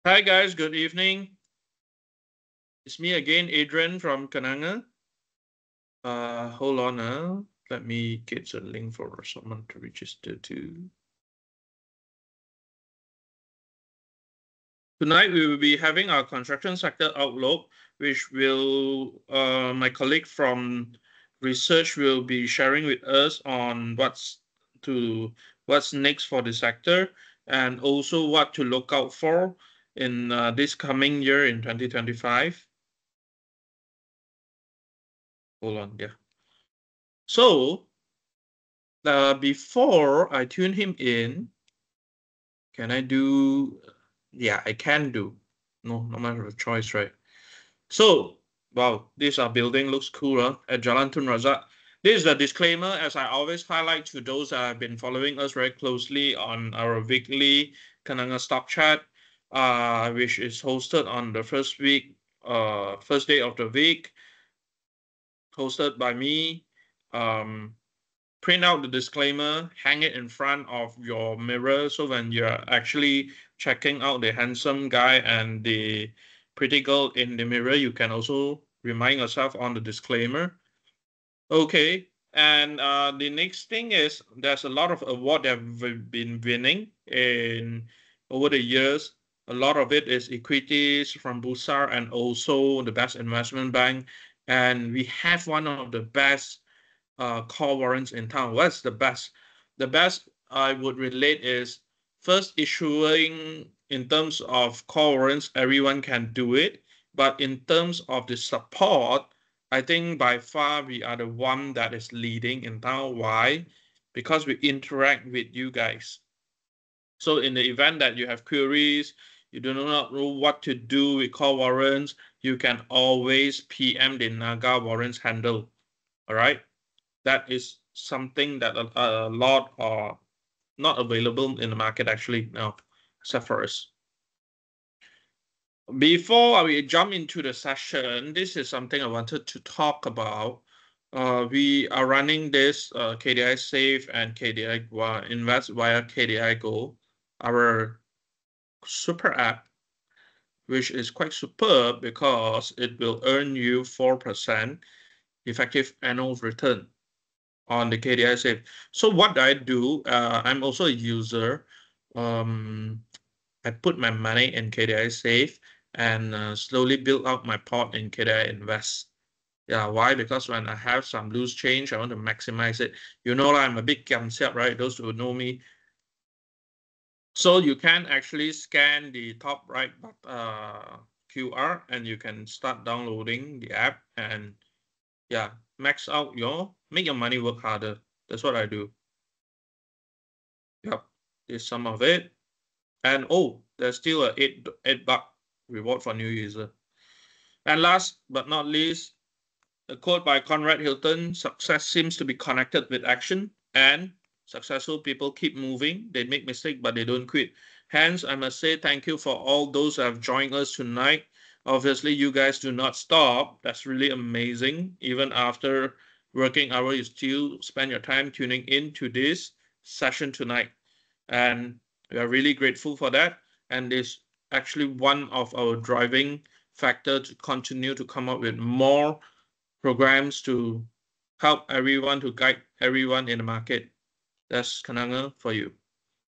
Hi guys, good evening. It's me again, Adrian from Kenanga. Hold on, let me get the link for someone to register to. Tonight we will be having our construction sector outlook, which will my colleague from research will be sharing with us on what's next for the sector and also what to look out for in this coming year in 2025. Hold on, yeah. So before I tune him in, can I do? Yeah, I can do. No, not much of a choice, right? So, wow, this building looks cool, huh? At Jalan Tun Razak. This is the disclaimer, as I always highlight to those that have been following us very closely on our weekly Kenanga Stock Chat, which is hosted on the first day of the week, hosted by me. Print out the disclaimer, hang it in front of your mirror so when you're actually checking out the handsome guy and the pretty girl in the mirror, you can also remind yourself on the disclaimer. Okay, and the next thing is there's a lot of award that we've been winning in over the years. A lot of it is equities from Busar and also the best investment bank. And we have one of the best call warrants in town. What's the best? The best I would relate is first issuing in terms of call warrants, everyone can do it. But in terms of the support, I think by far we are the one that is leading in town. Why? Because we interact with you guys. So in the event that you have queries, you do not know what to do with call warrants, you can always PM the Naga warrants handle. All right. That is something that a lot are not available in the market actually now, except for us. Before we jump into the session, this is something I wanted to talk about. We are running this KDI Save and KDI Invest via KDIGO, our super app, which is quite superb because it will earn you 4% effective annual return on the KDI Save. So what I do, I'm also a user. I put my money in KDI Save and slowly build out my pot in KDI Invest. Yeah, why? Because when I have some loose change, I want to maximize it. You know, I'm a big kiamsiap, right? Those who know me. So you can actually scan the top right QR and you can start downloading the app and yeah, make your money work harder. That's what I do. Yep, there's some of it. And oh, there's still a $8 reward for new user. And last but not least, a quote by Conrad Hilton: success seems to be connected with action, and successful people keep moving. They make mistakes, but they don't quit. Hence, I must say thank you for all those who have joined us tonight. Obviously, you guys do not stop. That's really amazing. Even after working hour, you still spend your time tuning in to this session tonight. And we are really grateful for that. And it's actually one of our driving factor to continue to come up with more programs to help everyone, to guide everyone in the market. That's Kenanga for you.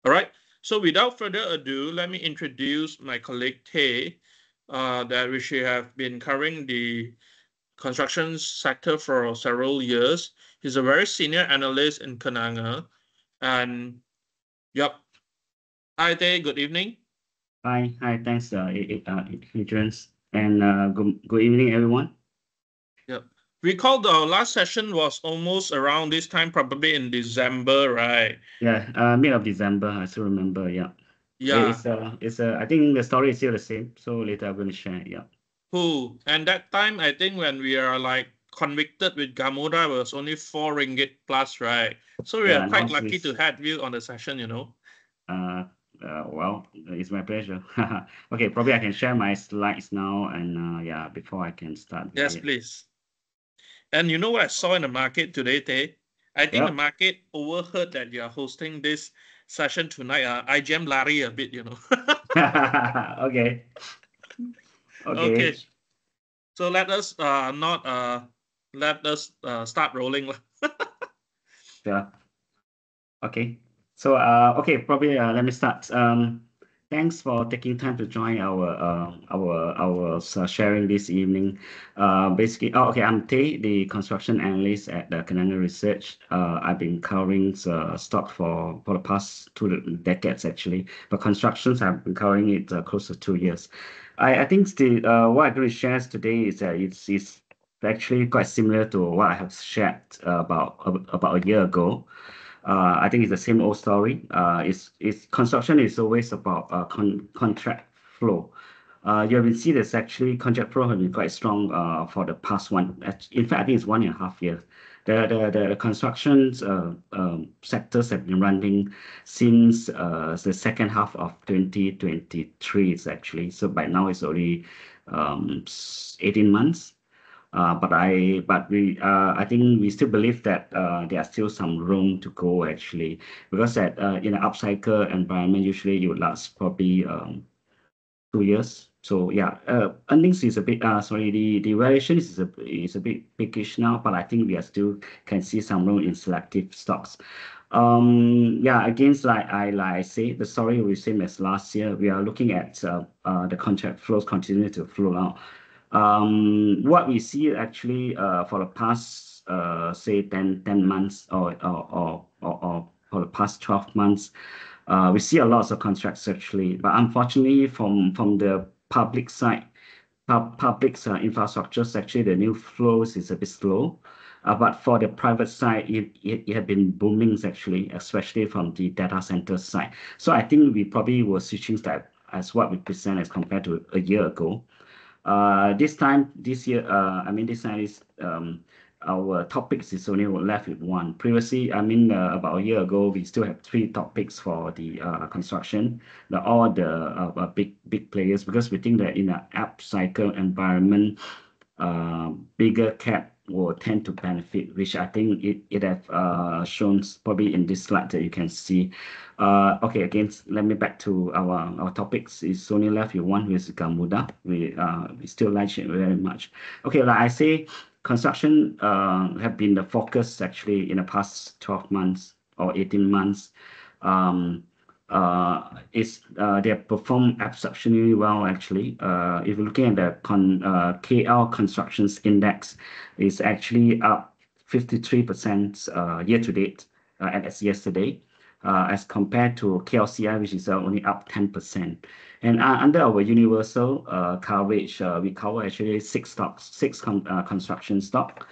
All right. So without further ado, let me introduce my colleague Tay, that we should have been covering the construction sector for several years. He's a very senior analyst in Kenanga. And yep. Hi Tay, good evening. Hi, thanks, Adrian, and good evening, everyone. Yep. Recall the last session was almost around this time, probably in December, right? Yeah, mid of December, I still remember. Yeah, Yeah. I think the story is still the same. So later I'm going to share. Yeah. Who? And that time, I think when we are like convicted with Gamoda, it was only 4 ringgit plus, right? So we are Yeah, now quite lucky to it's have you on the session, you know. well, it's my pleasure. Okay, probably I can share my slides now, and yeah, before I can start. Yes, please. And you know what I saw in the market today, Tay? I think the Yep. market overheard that you are hosting this session tonight. IGM lari a bit, you know. Okay. Okay. Okay. So let us not let us start rolling. Sure. Okay. So, okay, probably let me start. Thanks for taking time to join our sharing this evening. Basically, oh, okay, I'm Tay, the construction analyst at the Kenanga Research. I've been covering stock for the past 2 decades actually, but constructions I've been covering it close to 2 years. I think what I'm going to share today is that it's actually quite similar to what I have shared about a year ago. I think it's the same old story. It's construction is always about contract flow. You have been see this actually contract flow has been quite strong for the past one. In fact, I think it's 1.5 years. The constructions sectors have been running since the second half of 2023. It's actually so by now it's already 18 months. I think we still believe that there are still some room to go actually, because that in an upcycle environment, usually you would last probably 2 years. So yeah, earnings is a bit sorry, the valuation is a bit biggish now, but I think we are still can see some room in selective stocks. Yeah, against like I say, the story will be same as last year. We are looking at the contract flows continue to flow out. What we see actually for the past say 10 months or for the past 12 months, we see a lot of contracts actually, but unfortunately from the public side, public's infrastructures, actually the new flows is a bit slow. But for the private side, it had been booming actually, especially from the data center side. So I think we probably were switching that as what we present as compared to a year ago. This year, I mean, this time is our topics is only left with one. Previously, I mean, about a year ago, we still have three topics for the construction. All the big players, because we think that in an up cycle environment, bigger cap will tend to benefit, which I think it have shown probably in this slide that you can see. Okay, again, let me back to our topics. It's only left with one, which is Gamuda. We still like it very much. Okay, like I say, construction have been the focus actually in the past 12 months or 18 months. Um, they have performed exceptionally well actually. If you're looking at the KL Constructions Index, it's actually up 53% year to date as yesterday, as compared to KLCI, which is only up 10%. And under our universal coverage, we cover actually six construction stock.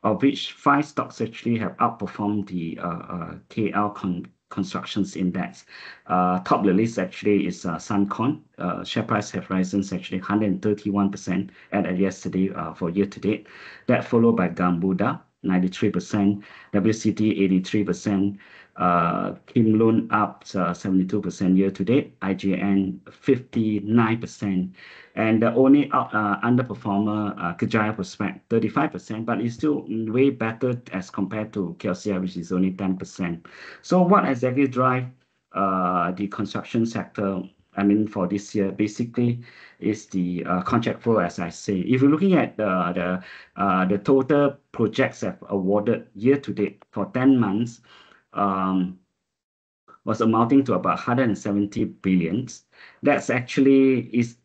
Of which 5 stocks actually have outperformed the KL Constructions Index. Top of the list actually is Suncon. Share price have risen actually 131% at yesterday for year to date. That followed by Gambuda, 93%, WCT 83%, Kim Loan up 72% year to date, IGN 59%, and the only underperformer, Kejaya Prospect, 35%, but it's still way better as compared to KLCI, which is only 10%. So what exactly drive the construction sector, I mean, for this year, basically is the contract flow, as I say. If you're looking at the total projects have awarded year to date for 10 months, was amounting to about 170 billions. That's actually is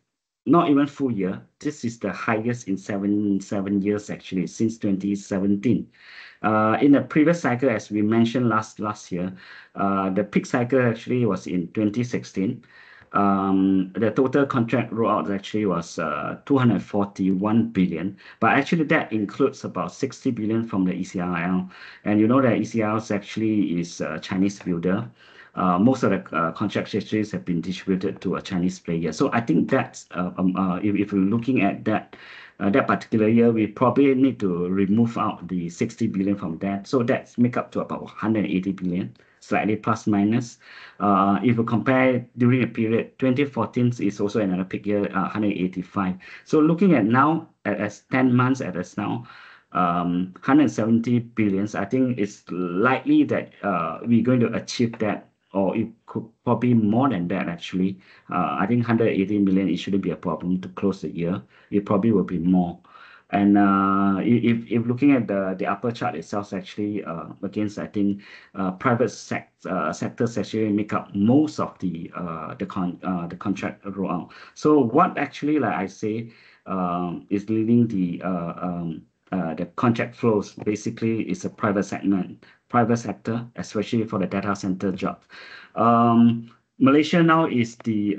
not even full year. This is the highest in seven years actually since 2017. In the previous cycle, as we mentioned last year, the peak cycle actually was in 2016. The total contract rollout actually was 241 billion, but actually that includes about 60 billion from the ECRL. And you know that ECRL actually is a Chinese builder. Most of the contract actually have been distributed to a Chinese player. So I think that's if we're looking at that particular year, we probably need to remove out the 60 billion from that. So that's make up to about 180 billion, slightly plus minus. If you compare during the period, 2014 is also another peak year, 185. So looking at now, as 10 months as now, 170 billions, I think it's likely that we're going to achieve that or it could probably more than that actually. I think 180 million, it shouldn't be a problem to close the year. It probably will be more. And if looking at the upper chart itself, actually against, I think private sectors actually make up most of the contract rollout. So what actually, like I say, is leading the contract flows basically is a private sector, especially for the data center job. Malaysia now is the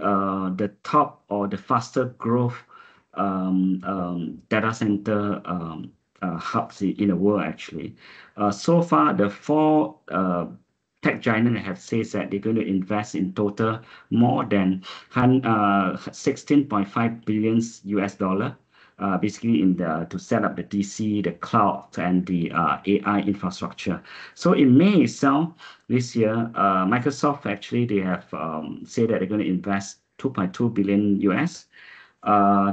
top or the faster growth data center hubs in the world actually. So far, the four tech giants have said that they're going to invest in total more than 16.5 billion US dollar. Basically to set up the DC, the cloud, and the AI infrastructure. So in May itself, this year, Microsoft actually, they have said that they're going to invest 2.2 billion US.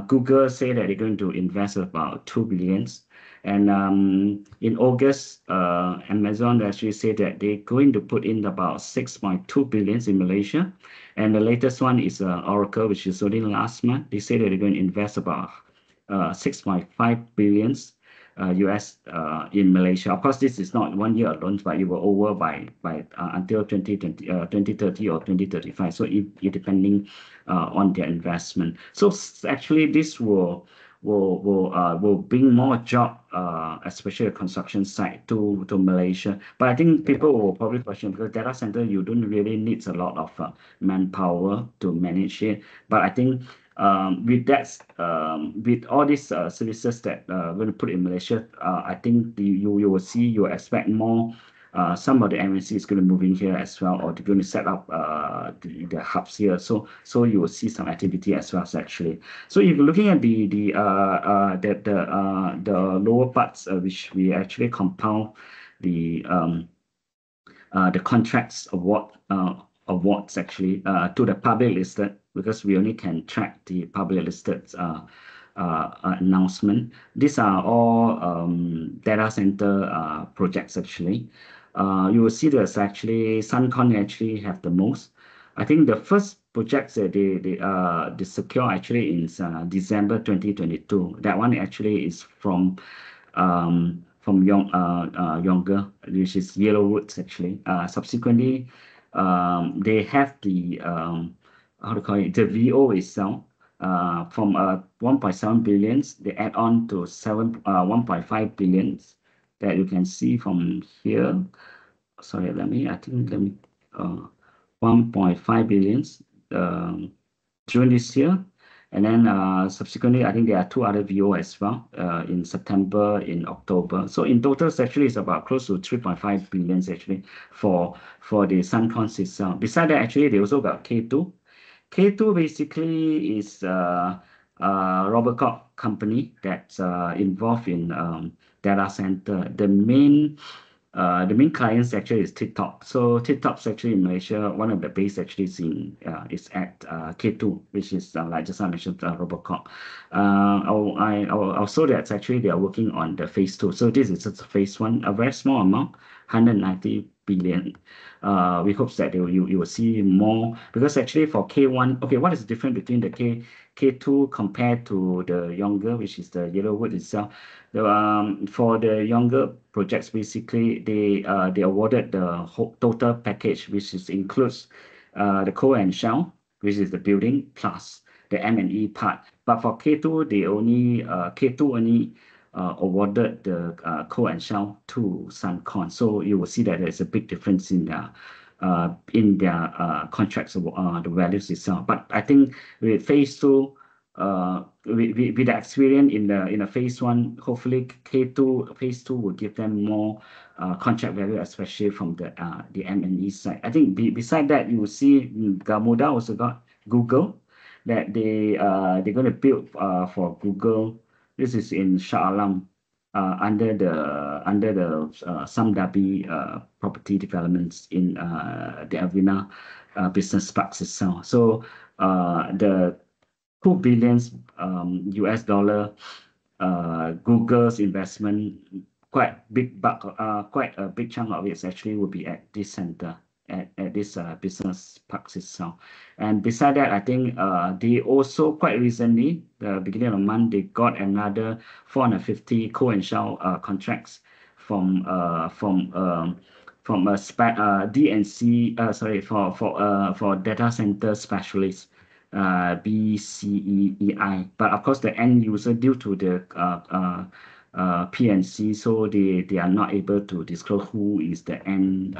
Google say that they're going to invest about 2 billions. And in August, Amazon actually said that they're going to put in about 6.2 billions in Malaysia. And the latest one is Oracle, which is only last month. They say that they're going to invest about 6.5 billions US in Malaysia. Of course, this is not 1 year alone, but it will over by until 2030 or 2035. So it depending on their investment. So actually, this will bring more job, especially the construction side to Malaysia. But I think people will probably question, because data center, you don't really need a lot of manpower to manage it. But I think with that, with all these services that we're going to put in Malaysia, I think you will expect more. Some of the MNC is going to move in here as well, or they're going to set up the hubs here. So you will see some activity as well actually. So if you're looking at the lower parts, which we actually compound the contracts awards actually to the public listed, because we only can track the public listed announcement. These are all data center projects actually. You will see there's actually Suncon actually have the most. I think the first projects that they secure actually in December 2022. That one actually is from Younger, which is Yellowwoods actually. Subsequently, they have the how to call it, the VO itself. From 1.7 billions, they add on to 1.5 billions that you can see from here. Sorry, let me 1.5 billions during this year. And then subsequently, I think there are two other VO as well in September, in October. So in total, actually, it's about close to 3.5 billions actually for the Suncon itself. Besides that, actually, they also got K2. K2 basically is Robert Koch company that's involved in data center. The main clients actually is TikTok. So TikTok's actually in Malaysia. One of the base actually is at K2, which is like just I mentioned, Robert Koch. I saw that actually they are working on the phase 2. So this is just phase 1, a very small amount, 190 billion. We hope that you will see more, because actually for K1, okay, what is the difference between the K2 compared to the Younger, which is the Yellowwood itself? For the Younger projects, basically they awarded the whole total package, which includes the core and shell, which is the building, plus the M&E part. But for K2, K2 only awarded the core and shell to Suncon. So you will see that there's a big difference in their contracts, the values itself. But I think with phase 2, with the experience in the phase 1, hopefully phase 2 will give them more contract value, especially from the M&E side. I think beside that, you will see Gamuda also got Google, that they're going to build for Google. This is in Shah Alam, under the Samdabi property developments in the Avina business parks itself. So the 2 billions US dollar Google's investment, quite a big chunk of it actually will be at this center. at this business parks itself. And beside that, I think they also quite recently, the beginning of the month, they got another 450 core and shell contracts from a DNC, sorry, for data center specialists, BCEI. But of course, the end user, due to the PNC, so they are not able to disclose who is the end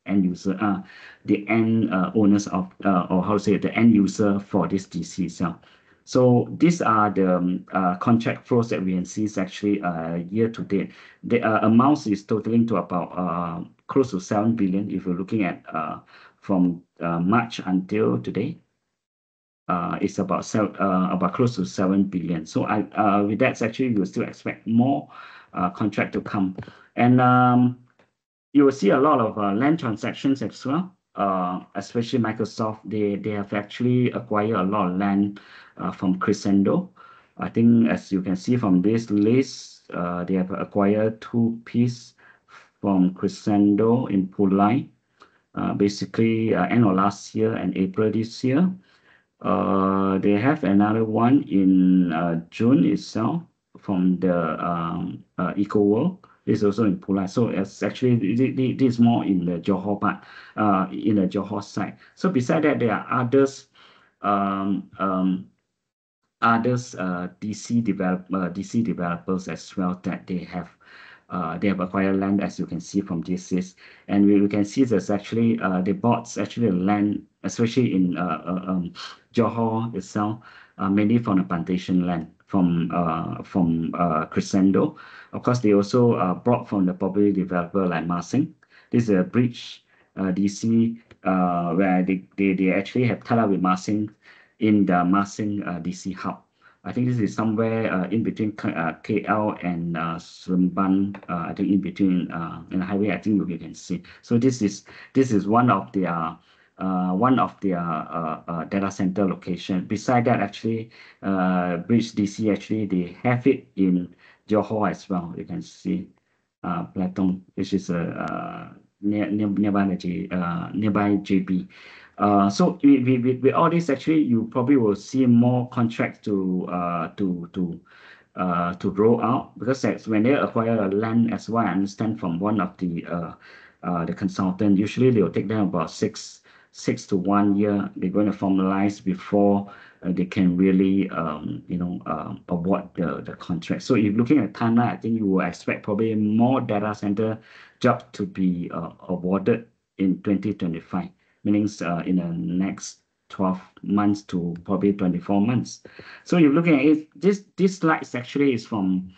user, the end owners of, or how to say it, the end user for this DC cell. So these are the contract flows that we can see is actually year to date. The amounts is totaling to about close to 7 billion if you're looking at from March until today. It's about close to 7 billion. So with that, actually, you will still expect more contract to come. And you will see a lot of land transactions as well, especially Microsoft. They have actually acquired a lot of land from Crescendo. I think, as you can see from this list, they have acquired 2 pieces from Crescendo in Pulai, basically end of last year and April this year. They have another one in June itself from the Eco World. It's also in Pulai. So it's actually, this is more in the Johor part, in the Johor side. So beside that, there are others, DC developers as well, that they have acquired land, as you can see from this list. And we can see there's actually they bought actually land, especially in Johor itself, mainly from the plantation land from Crescendo. Of course, they also brought from the property developer like Marsing. This is a bridge DC where they actually have tied up with Marsing in the Marsing DC hub. I think this is somewhere in between KL and Seremban. I think in between in the highway. I think you can see. So this is one of their data center location. Beside that, actually, Bridge DC, actually they have it in Johor as well. You can see Platon, which is nearby JB. So with all this, actually, you probably will see more contracts to roll out, because that's when they acquire a land, as what I understand from one of the consultant. Usually they will take them about six to 1 year. They're going to formalize before they can really award the contract. So if looking at timeline, I think you will expect probably more data center jobs to be awarded in 2025. Meaning in the next 12 months to probably 24 months. So you're looking at it, this slide actually is from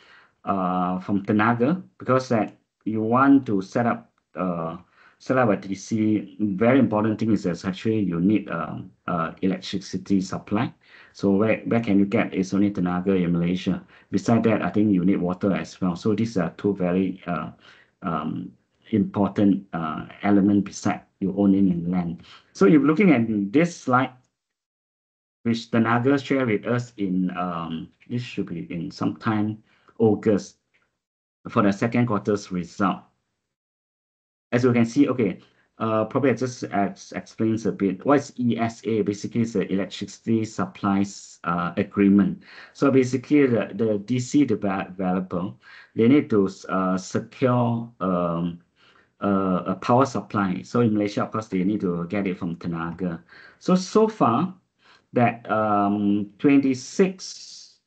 Tenaga, because that you want to set up a DC. Very important thing is that actually you need electricity supply. So where can you get? It's only Tenaga in Malaysia. Beside that, I think you need water as well. So these are 2 very important element beside you owning in land. So if looking at this slide, which Tenaga shared with us in this should be in sometime August for the second quarter's result. As you can see, okay, probably I just explains a bit. What is ESA? Basically, it's the electricity supplies agreement. So basically, the DC developer, they need to secure a power supply. So in Malaysia, of course, they need to get it from Tenaga. So far, that 26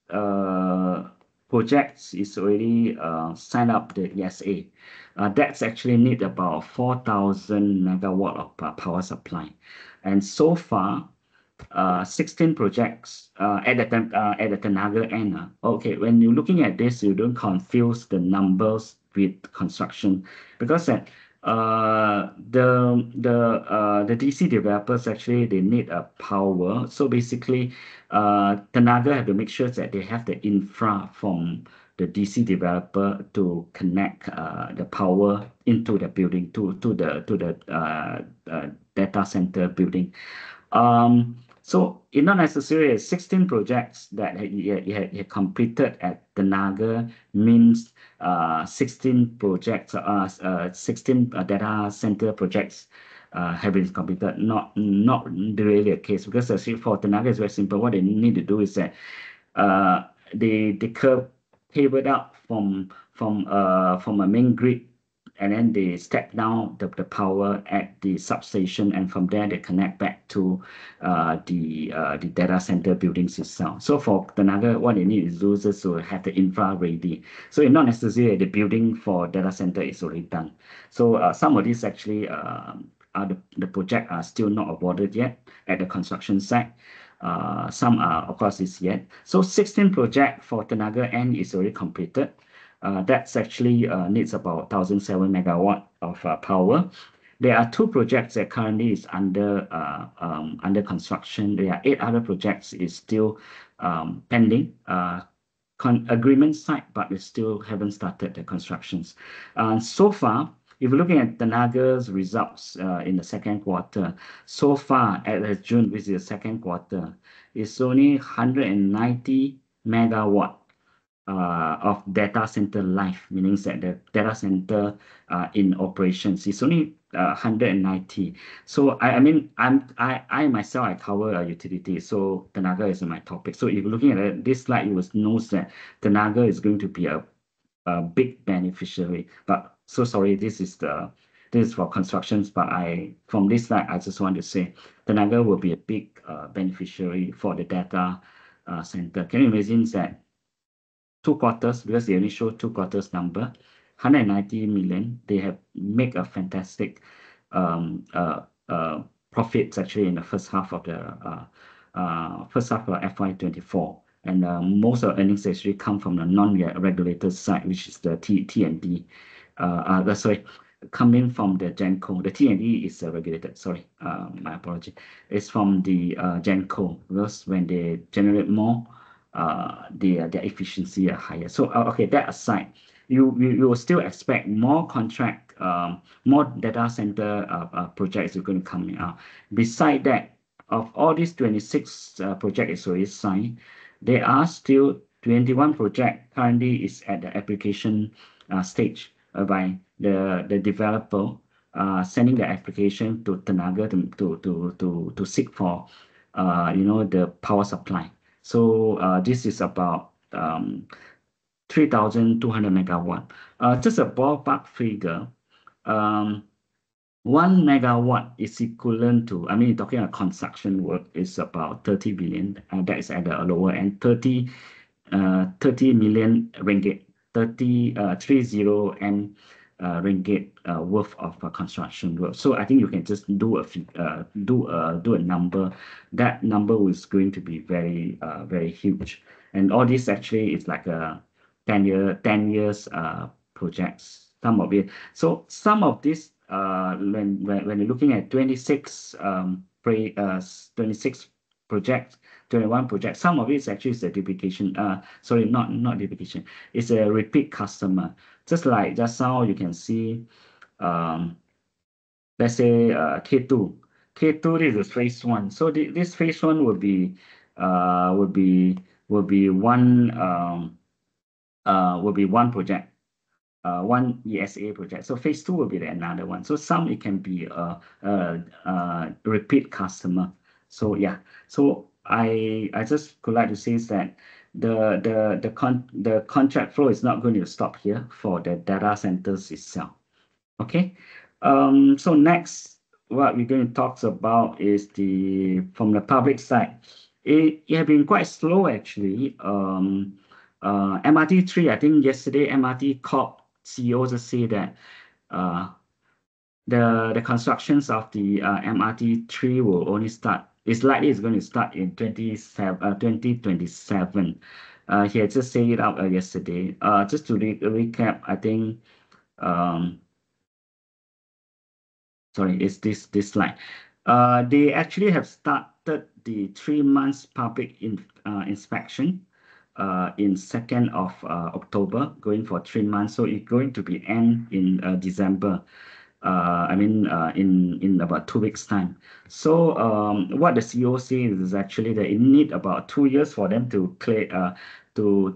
projects is already signed up the ESA. That's actually need about 4,000 megawatt of power supply. And so far, 16 projects at the Tenaga end. Okay, when you're looking at this, you don't confuse the numbers with construction, because the DC developers actually they need a power. So basically, Tenaga have to make sure that they have the infra from the DC developer to connect the power into the building to the data center building. So it's not necessarily 16 projects that he completed at Tenaga means 16 projects, 16 data center projects have been completed. Not really a case, because actually for Tenaga it's very simple. What they need to do is that they curve pivot up from a main grid, and then they step down the power at the substation, and from there they connect back to the data center buildings itself. So for Tenaga, what they need is users to have the infra ready. So it's not necessarily the building for data center is already done. So some of these actually the project are still not awarded yet at the construction site. Some are, of course, is yet. So 16 project for Tenaga N is already completed. That's actually needs about 1,007 megawatt of power. There are 2 projects that currently is under construction. There are 8 other projects is still pending agreement signed, but we still haven't started the constructions. So far, if you're looking at Tenaga's results in the second quarter, so far at June, which is the second quarter, it's only 190 megawatt of data center life, meaning that the data center in operations is only 190. So I mean, I myself, I cover utility, so Tenaga is my topic. So if you're looking at this slide, you will know that Tenaga is going to be a big beneficiary. But so sorry, this is for constructions, but from this slide, I just want to say Tenaga will be a big beneficiary for the data center. Can you imagine that 2 quarters, because they only show 2 quarters number, 190 million, they have make a fantastic profits actually in the first half of FY24. And most of the earnings actually come from the non-regulated side, which is the T&D. Sorry, coming from the Genco. The T&D is regulated. Sorry, my apology. It's from the Genco, because when they generate more, their efficiency are higher. So okay, that aside, you will still expect more contract, more data center projects are going to come out. Beside that, of all these 26 projects is already signed, there are still 21 projects currently is at the application stage, by the developer sending the application to Tenaga to seek for the power supply. So this is about 3,200 megawatt. Just a ballpark figure. 1 megawatt is equivalent to, I mean, you're talking about construction work is about 30 billion. That is at the lower end, 30 million ringgit, 30 M ringgit worth of construction work. So I think you can just do a number. That number is going to be very very huge. And all this actually is like a 10 years projects. Some of it. So some of this when you're looking at 26 projects, 21 projects, some of it is actually a duplication. Sorry, not duplication. It's a repeat customer. Just like just now, you can see, let's say K2. K2 is the phase 1. So this phase 1 would be one project. One ESA project. So phase 2 will be another one. So some it can be a repeat customer. So yeah. So I just would like to say is that the contract flow is not going to stop here for the data centers itself. Okay. So next, what we're going to talk about is from the public side. It has been quite slow actually. MRT3, I think yesterday MRT Corp CEO just say that the constructions of the MRT3 will only start. It's likely it's going to start in 2027. He had just said it out yesterday. Just to recap, I think. Sorry, it's this slide. They actually have started the 3 months public inspection. In 2nd of October, going for 3 months. So it's going to be end in December. I mean, in about 2 weeks' time. So what the CEO says is actually that it need about 2 years for them to clear, to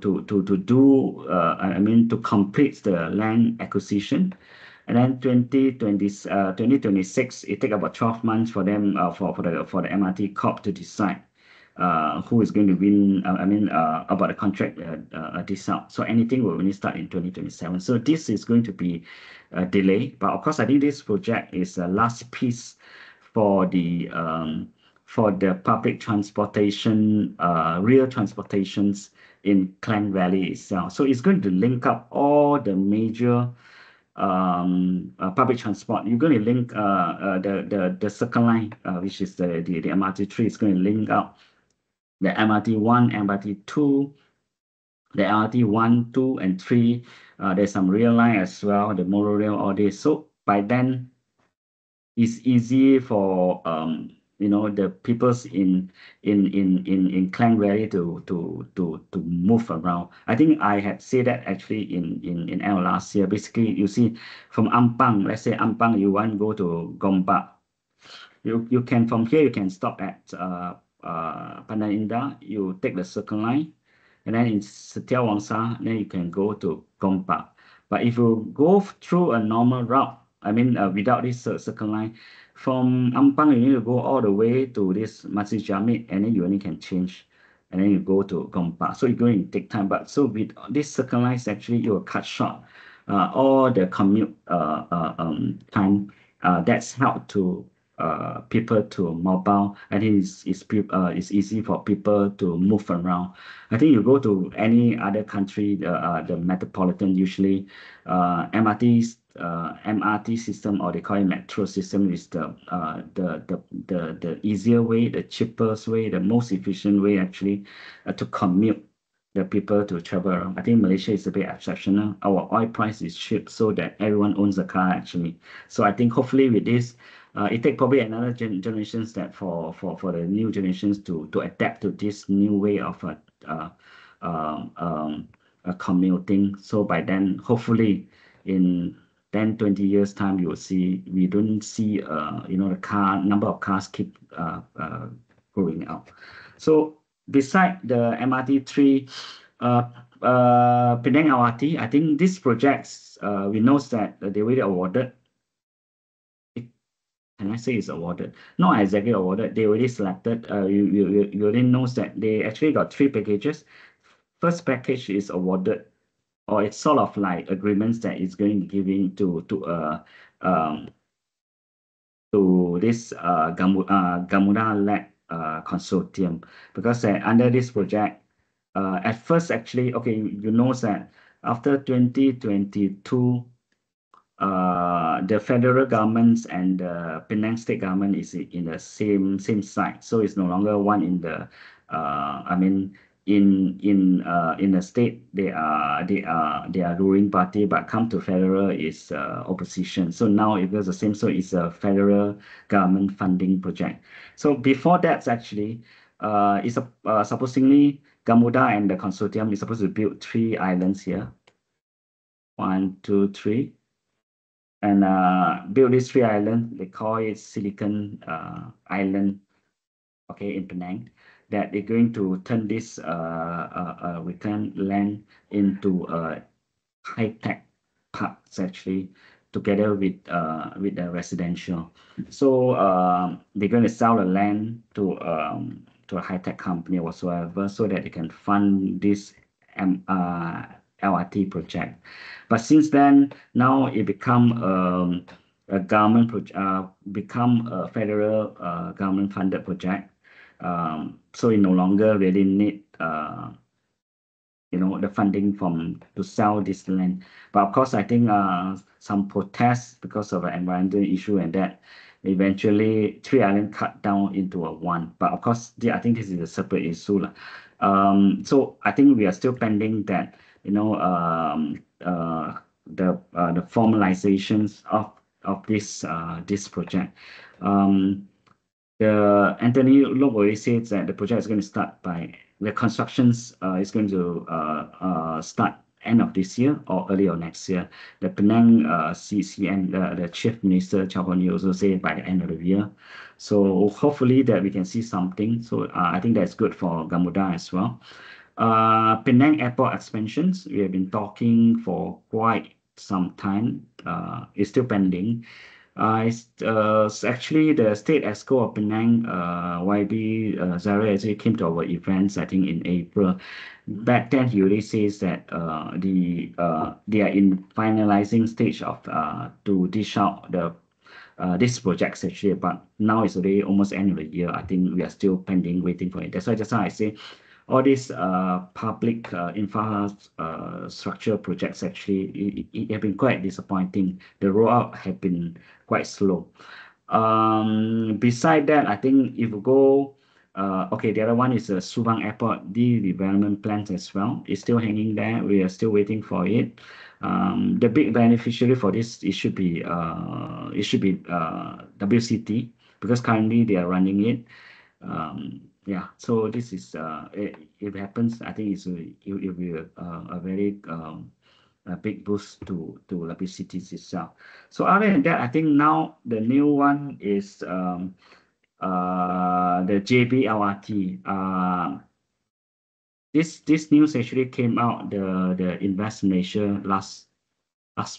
complete the land acquisition. And then 2026, it take about 12 months for them for the MRT Corp to decide who is going to win. About the contract this out. So anything will only start in 2027. So this is going to be a delay. But of course, I think this project is a last piece for the public transportation, real transportations in Klang Valley itself. So it's going to link up all the major public transport. You're going to link the Circle Line, which is the MRT3. It's going to link up the MRT1, MRT2, the LRT 1, 2, and 3. There's some rail line as well, the monorail, all this. So by then, it's easy for the peoples in Klang Valley to move around. I think I had said that actually in last year. Basically, you see from Ampang, let's say Ampang, you want to go to Gombak. You can from here you can stop at Pandan Indah. You take the Circle Line, and then in Setia Wangsa, then you can go to Gombak. But if you go through a normal route, without this Circle Line, from Ampang, you need to go all the way to this Masjid Jamid, and then you only can change, and then you go to Gombak. So it's going to take time. But so with this Circle Line, actually, it will cut short all the commute time. That's helped to people to mobile. I think it's easy for people to move around. I think you go to any other country, the metropolitan, usually MRT system, or they call it metro system, is the easier way, the cheapest way, the most efficient way actually to commute the people to travel around. I think Malaysia is a bit exceptional. Our oil price is cheap, so that everyone owns a car actually. So I think hopefully with this, it take probably another generations that for the new generations to adapt to this new way of commuting. So by then, hopefully in 10, 20 years time, you will see we don't see the number of cars keep growing up. So beside the MRT3, Penang LRT, I think these projects we know that they already awarded. Can I say it's awarded? Not exactly awarded. They already selected. You already know that they actually got 3 packages. First package is awarded, or it's sort of like agreements that is going to giving to this Gamuda-led consortium, because under this project, at first actually, okay, you know that after 2022. The federal governments and the Penang state government is in the same site, so it's no longer one in the. In the state they are ruling party, but come to federal is opposition. So now it was the same. So it's a federal government funding project. So before that, actually, it's supposedly Gamuda and the consortium is supposed to build 3 islands here. 1, 2, 3. And build these 3 islands. They call it Silicon Island, okay, in Penang. That they're going to turn this return land into high-tech parks actually, together with the residential. So they're going to sell the land to a high-tech company or whatsoever, so that they can fund this LRT project. But since then, now it become a government become a federal government funded project. So it no longer really need the funding to sell this land. But of course, I think some protests because of an environmental issue, and that eventually 3 islands cut down into a 1. But of course, I think this is a separate issue. So I think we are still pending that the formalizations of this project. Anthony Look already said that the project is going to start by the constructions is going to start end of this year or early of next year. The Penang CCM, the Chief Minister Chow Hon Yu also said by the end of the year. So hopefully that we can see something. So I think that's good for Gamuda as well. Penang Airport expansions, we have been talking for quite some time. It's still pending. Actually, the State EXCO of Penang, YB Zara actually came to our events, I think in April. Back then, he already says that they are in finalizing stage of to dish out the this projects actually, but now it's already almost end of the year. I think we are still pending, waiting for it. That's why just now I say all these public infrastructure projects actually it have been quite disappointing. The rollout have been quite slow. Beside that, I think if you go, okay, the other one is Subang Airport, the development plans as well. It's still hanging there. We are still waiting for it. The big beneficiary for this, it should be WCT, because currently they are running it. Yeah, so this is if it happens, I think it will be a very a big boost to WCT itself. So other than that, I think now the new one is the JB LRT. This news actually came out the Invest Malaysia last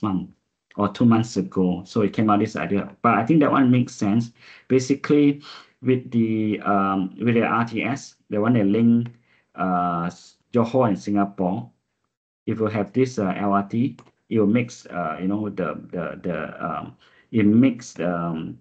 month or 2 months ago. So it came out this idea, but I think that one makes sense. Basically, with the RTS, the one that link Johor and Singapore. If you have this LRT, it will makes it makes the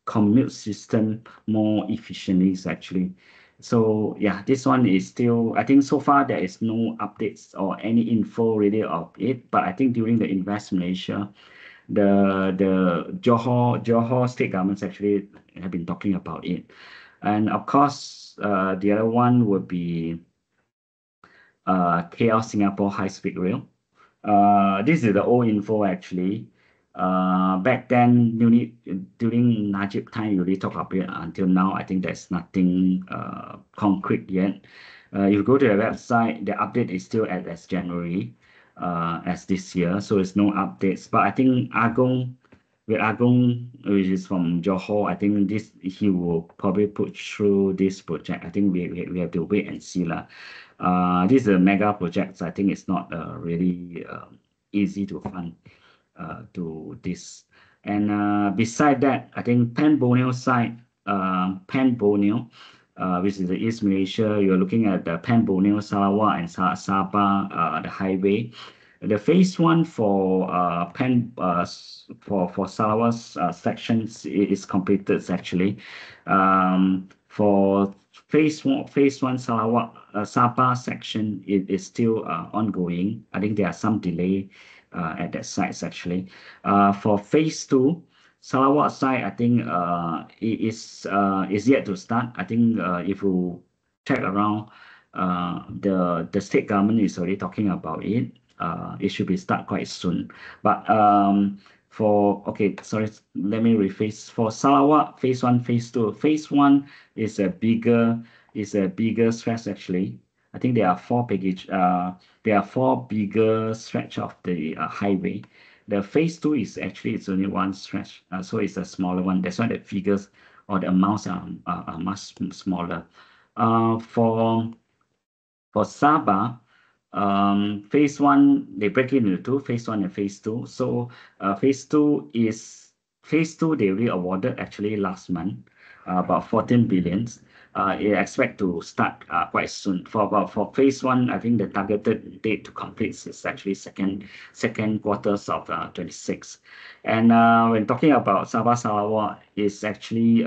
commute system more efficiently actually. So yeah, this one is still, I think so far there is no updates or any info really of it, but I think during the Invest Malaysia, the Johor state governments actually have been talking about it. And of course, the other one would be KL Singapore High Speed Rail. This is the old info actually. Back then, during Najib time, you really talk about it. Until now, I think there's nothing concrete yet. If you go to the website, the update is still as January, as this year, so it's no updates. But I think Agong, which is from Johor, I think he will probably put through this project. I think we have to wait and see lah. This is a mega project, so I think it's not really easy to fund to this. And beside that, I think Pen Borneo side, Pen Borneo, which is the East Malaysia, you're looking at the Pen Borneo, Sarawak, and Sabah, the highway. The phase one for for Sarawak's sections is completed actually. For phase one Sarawak Sabah section is still ongoing. I think there are some delay at that site actually. For phase two, Sarawak side, I think it is yet to start. I think if you check around, the state government is already talking about it. It should be start quite soon. But let me rephrase. For Sarawak, phase one, phase two. Phase one is a bigger stretch actually. I think there are four bigger stretch of the highway. The phase two is actually it's only one stretch, so it's a smaller one. That's why the figures or the amounts are much smaller. For Sabah, phase one, they break it into two, phase one and phase two. So phase two, they really awarded actually last month, about 14 billion. It expect to start quite soon. For phase one, I think the targeted date to complete is actually second quarters of 26. And when talking about Sabah Sarawak, it's actually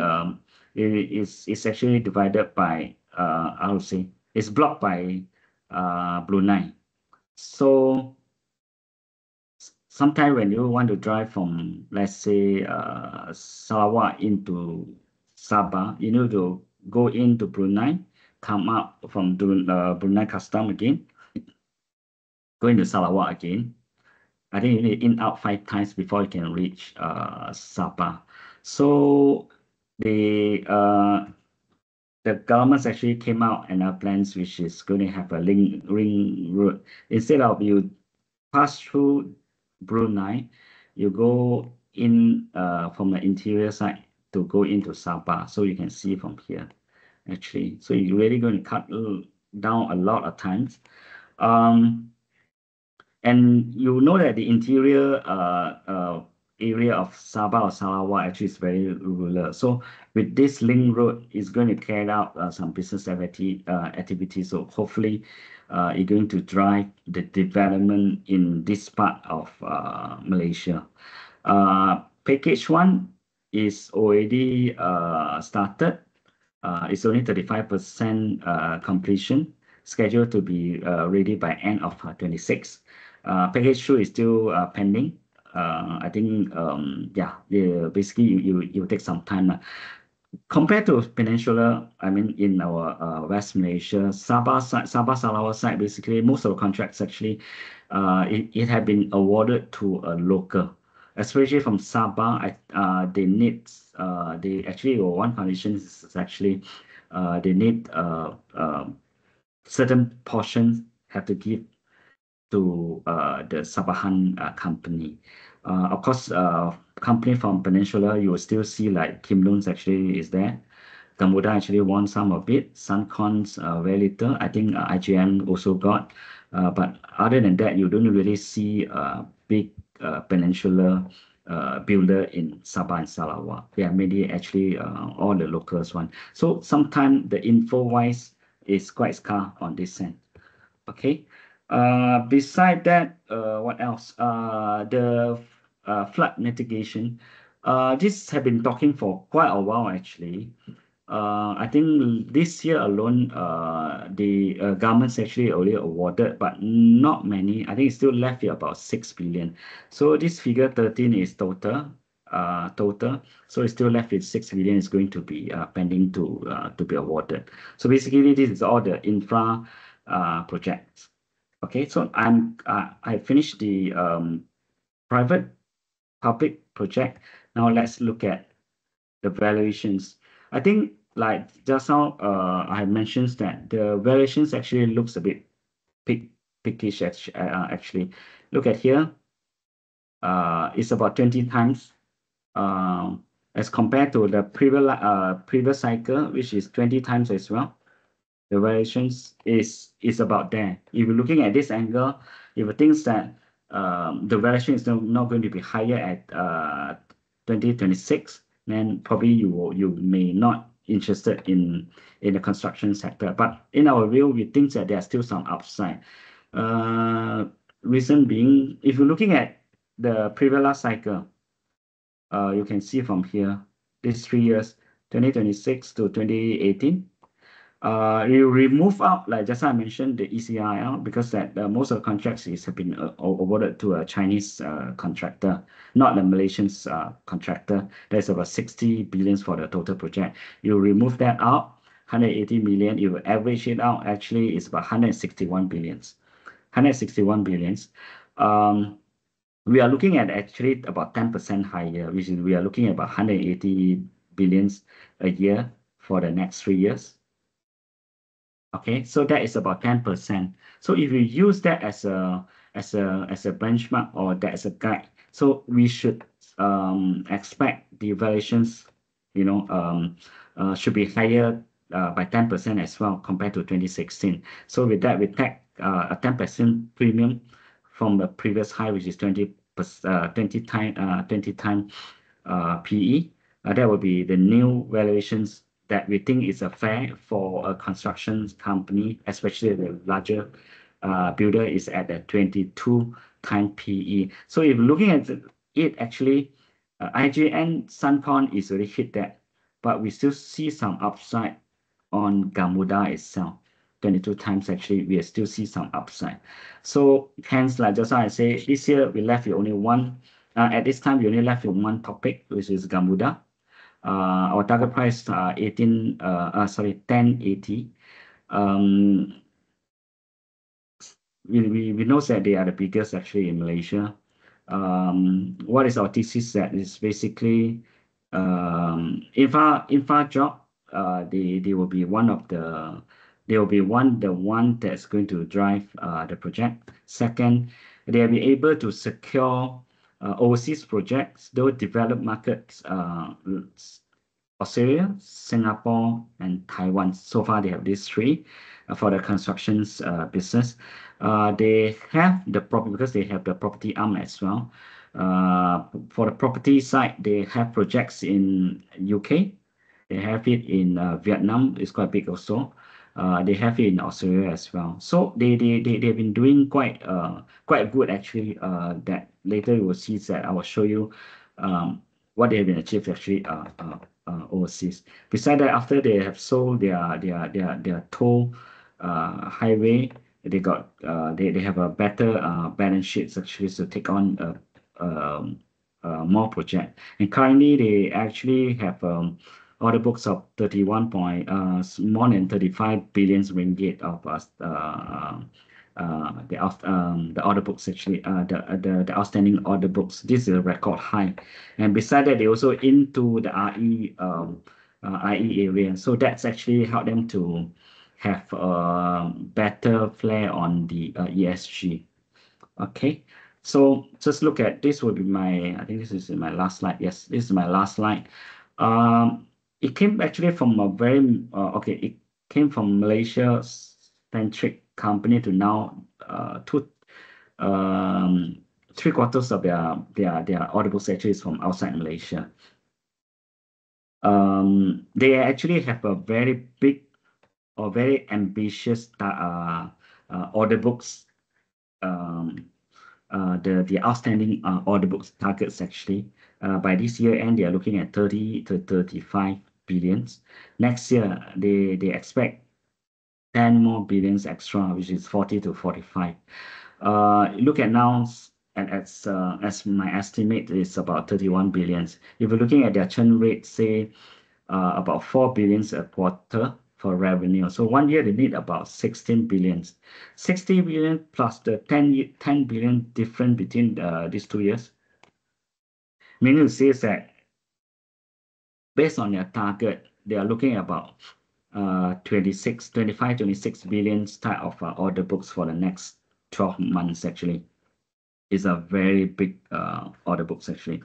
it's actually divided by I would say it's blocked by Brunei. So sometimes when you want to drive from, let's say, Sarawak into Sabah, you need to go into Brunei, come out from Brunei custom again, go into Sarawak again. I think you need in out 5 times before you can reach Sabah. So the governments actually came out and have plans which is going to have a ring road. Instead of you pass through Brunei, you go in from the interior side to go into Sabah. So you can see from here, actually. So you're really going to cut down a lot of times. And you know that the interior area of Sabah or Sarawak actually is very rural. So with this link road, it's going to carry out some business activities. So hopefully, it's going to drive the development in this part of Malaysia. Package 1 is already started. It's only 35% completion, scheduled to be ready by end of 26. Package 2 is still pending. I think, basically you take some time. Compared to Peninsula, I mean, in our West Malaysia, Sabah Sarawak side, basically most of the contracts actually, it had been awarded to a local, especially from Sabah. They actually, one condition is actually, they need certain portions have to give to the Sabahan company. Of course, company from Peninsula, you will still see like Kim Loons actually is there. Gamuda actually won some of it. Suncons very little. I think IGM also got. But other than that, you don't really see a big Peninsula builder in Sabah and Sarawak. Yeah, maybe actually all the locals one. So sometimes the info wise is quite scarce on this end. Okay. Beside that, what else? The flood mitigation. This have been talking for quite a while actually. I think this year alone, the government's actually already awarded, but not many. I think it's still left here about 6 billion. So this figure 13 is total. So it's still left with 6 billion is going to be pending to be awarded. So basically, this is all the infra projects. Okay, so I finished the private public project. Now let's look at the valuations. I think like just now I mentioned that the valuations actually looks a bit pickish actually. Look at here. It's about 20 times as compared to the previous cycle, which is 20 times as well. The variations is about there. If you're looking at this angle, if you think that the variation is not going to be higher at 2026, then probably you may not interested in the construction sector. But in our view, we think that there are still some upside. Reason being, if you're looking at the previous cycle, you can see from here, these 3 years, 2026 to 2018. You remove out, like just I mentioned, the ECIL because that most of the contracts have been awarded to a Chinese contractor, not the Malaysian contractor. There's about 60 billions for the total project. You remove that out, 180 million. You average it out, actually, it's about 161 billions. 161 billions. We are looking at actually about 10% higher, which is we are looking at about 180 billions a year for the next 3 years. Okay, so that is about 10%. So if you use that as a benchmark or that as a guide, so we should expect the valuations, should be higher by 10% as well compared to 2016. So with that, we take a 10% premium from the previous high, which is 20 time PE. That will be the new valuations that we think is a fair for a construction company, especially the larger builder is at a 22 time PE. So if looking at it, actually, IGN Suncon is already hit that, but we still see some upside on Gamuda itself. 22 times actually, we still see some upside. So hence, like just I say, this year we left with only one. At this time, we only left with one topic, which is Gamuda. Our target price 1080. We know that they are the biggest actually in Malaysia. What is our thesis? That is basically infra job. They will be one of the. They will be the one that's going to drive the project. Second, they will be able to secure overseas projects, those developed markets, Australia, Singapore, and Taiwan. So far, they have these three. for the constructions business. They have the property because they have the property arm as well. For the property side, they have projects in UK. They have it in Vietnam. It's quite big also. They have it in Australia as well. So they've been doing quite good actually. That later you will see that I will show you what they have been achieved actually overseas. Besides that, after they have sold their toll highway, they got they have a better balance sheets actually to take on more project. And currently they actually have order books of 31 point more than 35 billion ringgit of the order books actually the outstanding order books. This is a record high. And beside that, they also into the IE area. So that's actually helped them to have a better flair on the ESG. Okay, so just look at this will be my, I think this is my last slide. Yes, this is my last slide. It came actually from a very, okay, it came from Malaysia-centric company to now three-quarters of their order books actually is from outside Malaysia. They actually have a very big or very ambitious order books. The outstanding order books targets actually by this year end, they are looking at 30 to 35 billions. Next year, they expect 10 more billions extra, which is 40 to 45. Look at now, and as my estimate is about 31 billions. If you're looking at their churn rate, say about 4 billions a quarter for revenue. So 1 year they need about 16 billions. 60 billion plus the 10 billion difference between these 2 years. Meaning to say that based on their target, they are looking at about 25, 26 billion type of order books for the next 12 months actually. It's a very big order books actually.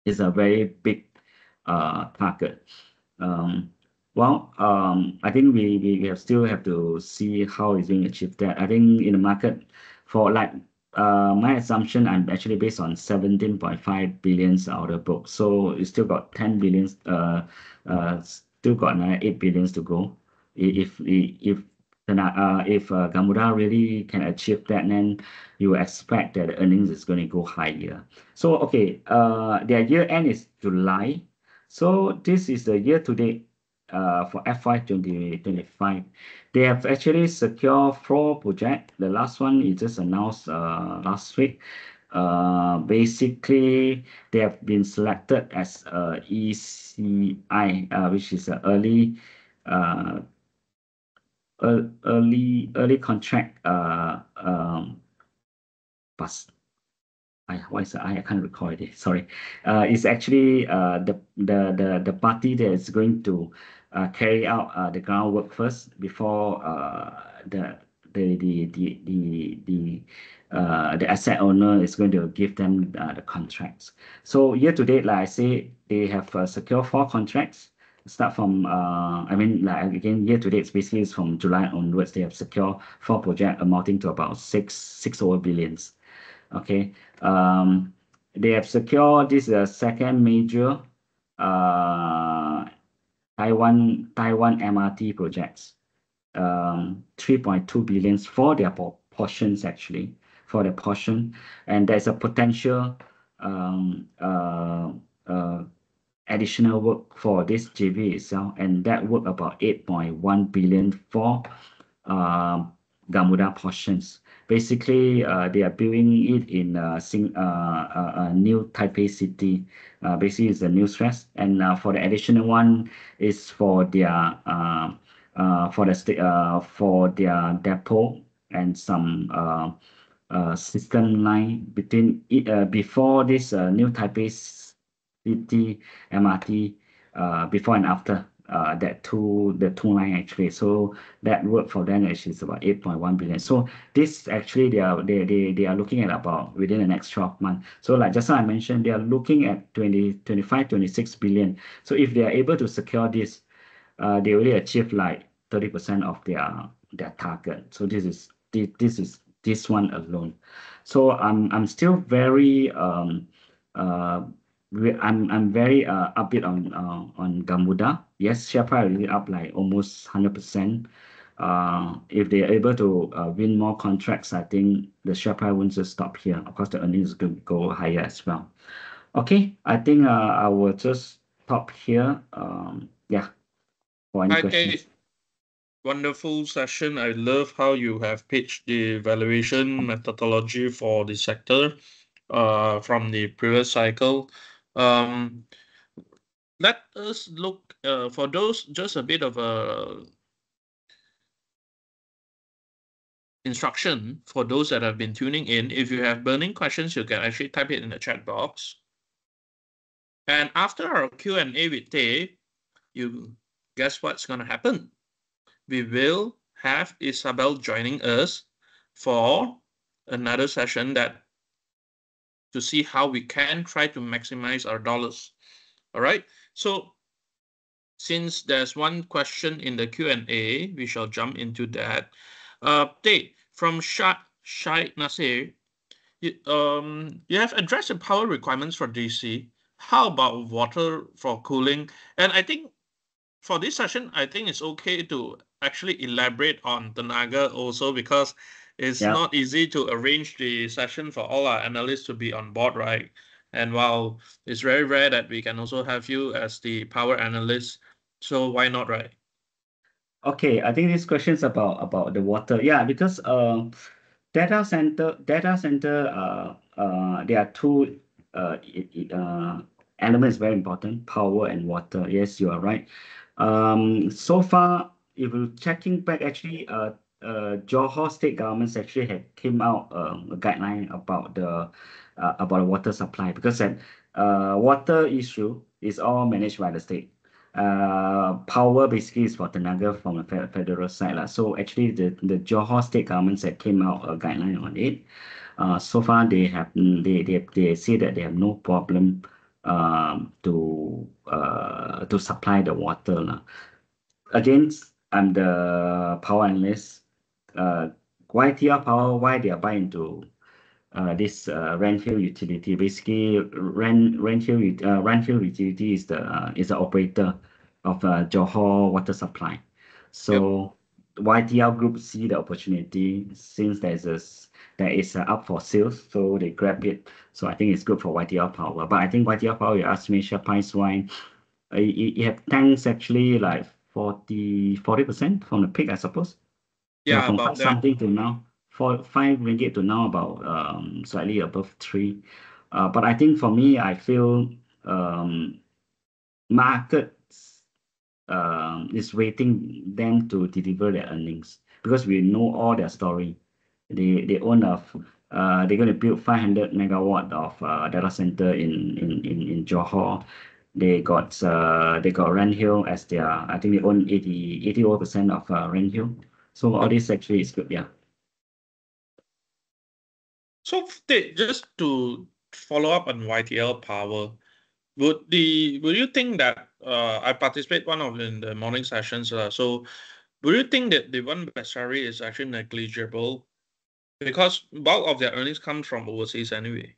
It's a very big target. I think we still have to see how it's being achieved that. I think in the market for like my assumption, I'm actually based on 17.5 billions order book. So it's still got 10 billions, still got another 8 billions to go. If Gamuda really can achieve that, then you expect that the earnings is going to go higher. So okay, their year end is July. So this is the year to date for FY 2025. They have actually secured 4 projects. The last one is just announced last week. Basically, they have been selected as ECI, which is an early contract bus. What is I can't recall it. Sorry. It's actually the party that is going to carry out the groundwork first before the asset owner is going to give them the contracts. So year to date, like I say, they have secured 4 contracts. Start from I mean, like again, year to date, basically is from July onwards. They have secured 4 projects amounting to about 6 over billions. Okay, they have secured this second major Taiwan MRT projects, 3.2 billions for their portions actually, for the portion, and there's a potential additional work for this JV itself, and that work about 8.1 billion for Gamuda portions. Basically, they are building it in New Taipei City. Basically, it's a new stress, and for the additional one is for their depot and some system line between before this New Taipei City MRT, before and after the two line actually. So that work for them is about 8.1 billion. So this actually they are looking at about within the next 12 months. So like just now I mentioned, they are looking at 25, 26 billion. So if they are able to secure this, they really achieve like 30% of their target. So this one alone. So I'm still very I'm very upbeat on Gamuda. Yes, share price really up like almost 100%. If they are able to win more contracts, I think the share price won't just stop here. Of course, the earnings is going to go higher as well. Okay, I think I will just stop here. Yeah, for any Hi, questions. Dave. Wonderful session. I love how you have pitched the valuation methodology for the sector from the previous cycle. Um, let us look for those, just a bit of a instruction for those that have been tuning in. If you have burning questions, you can actually type it in the chat box. And after our Q&A with Dave, you guess what's going to happen? We will have Isabelle joining us for another session to see how we can try to maximize our dollars. All right. So since there's one question in the Q&A, we shall jump into that. Dave, from Shai Nasir, you have addressed the power requirements for DC. How about water for cooling? And I think for this session, I think it's okay to actually elaborate on Tenaga also, because it's not easy to arrange the session for all our analysts to be on board, right? And while it's very rare that we can also have you as the power analyst, so why not, right? Okay, I think this question is about the water. Yeah, because data center there are two elements very important, power and water. Yes, you are right. So far, if you're checking back, actually Johor state governments actually had came out a guideline about the water supply, because that water issue is all managed by the state. Power basically is for Tenaga from the federal side lah. So actually the Johor state governments that came out a guideline on it. So far they have they say that they have no problem to supply the water lah. Again, I'm the power analyst. YTR Power, why they are buying into this Renfield utility. Basically, Renfield utility is the operator of Johor water supply. So YTL Group see the opportunity since there is up for sales, so they grab it. So I think it's good for YTL Power. But I think YTL Power, you ask me, share price why it have tanks actually like 40% from the peak, I suppose. Yeah, From about that. something to now, 5 ringgit to now about slightly above 3. But I think for me, I feel markets is waiting them to deliver their earnings, because we know all their story. They own they're going to build 500 megawatt of data center in Johor. They got Renhill as their, I think they own 81% of Renhill. So all this actually is good, yeah. So Dave, just to follow up on YTL Power, would you think that I participate in the morning sessions, so would you think that the one salary is actually negligible, because bulk of their earnings comes from overseas anyway?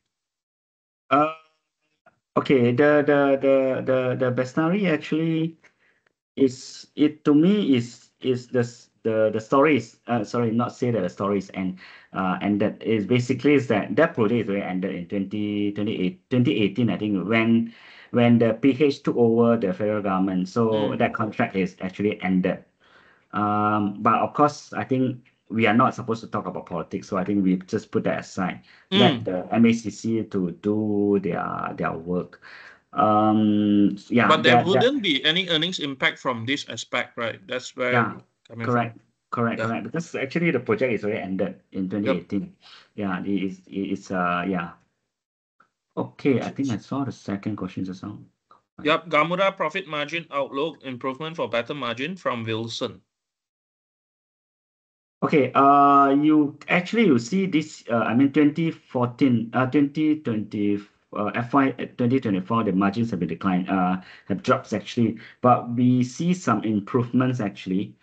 Okay, the Bestari actually is, it to me is the story is sorry, not say that the story is and that is basically is that project is already ended in 2018, I think, when the PH took over the federal government. So that contract is actually ended. But of course, I think we are not supposed to talk about politics, so I think we just put that aside. Let the MACC to do their work. Yeah, but there wouldn't be any earnings impact from this aspect, right? That's where yeah, coming correct. from. Correct. Because actually the project is already ended in 2018. Yeah, it's yeah. Okay, I think I saw the second question just now. Yep, Gamuda profit margin outlook improvement for better margin from Wilson. Okay, you see this, I mean 2014, 2020, FY 2024, the margins have been declined, have dropped actually, but we see some improvements actually.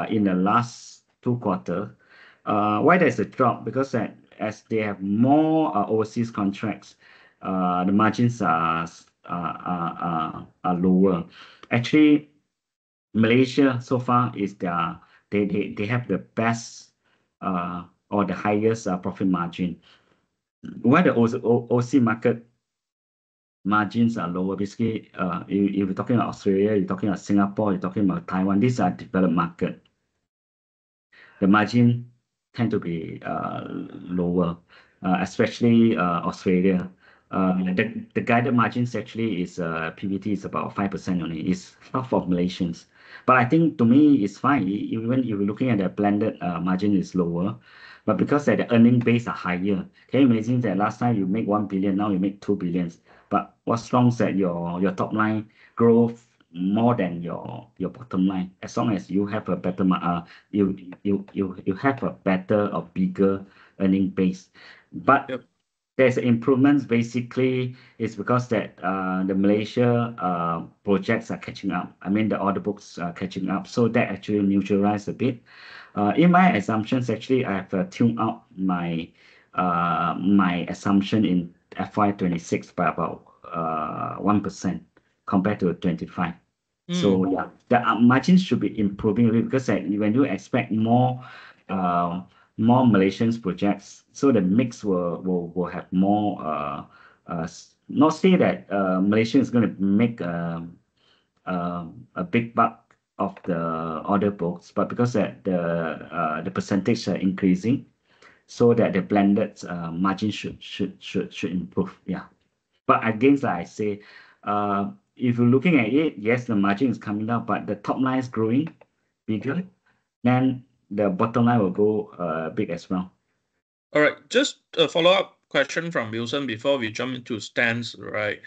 in the last 2 quarters. Why there's a drop? Because as they have more overseas contracts, the margins are lower. Actually, Malaysia so far is they have the best or the highest profit margin. Why the OC market margins are lower? Basically, if you're talking about Australia, you're talking about Singapore, you're talking about Taiwan, these are developed market. The margin tend to be lower, especially Australia. The guided margins actually is PBT is about 5% only. It's half of Malaysians. But I think to me it's fine. Even if you're looking at the blended margin is lower, but because that the earning base are higher. Can you imagine that last time you make 1 billion, now you make 2 billions? But what's wrong is that your top line growth more than your bottom line. As long as you have a better you have a better or bigger earning base. But Yep. there's improvements basically is because that the Malaysia projects are catching up. I mean the order books are catching up. So that actually neutralized a bit. In my assumptions, actually I have tuned out my my assumption in FY26 by about 1% compared to 25. So Mm. yeah, the margins should be improving a bit because when you expect more Malaysians projects, so the mix will have more not say that Malaysia is going to make a big buck of the order books, but because that the percentage are increasing, so that the blended margin should improve. Yeah. But again, like I say, if you're looking at it, yes, the margin is coming down, but the top line is growing bigger, then the bottom line will go big as well. All right, just a follow-up question from Wilson before we jump into stance, right?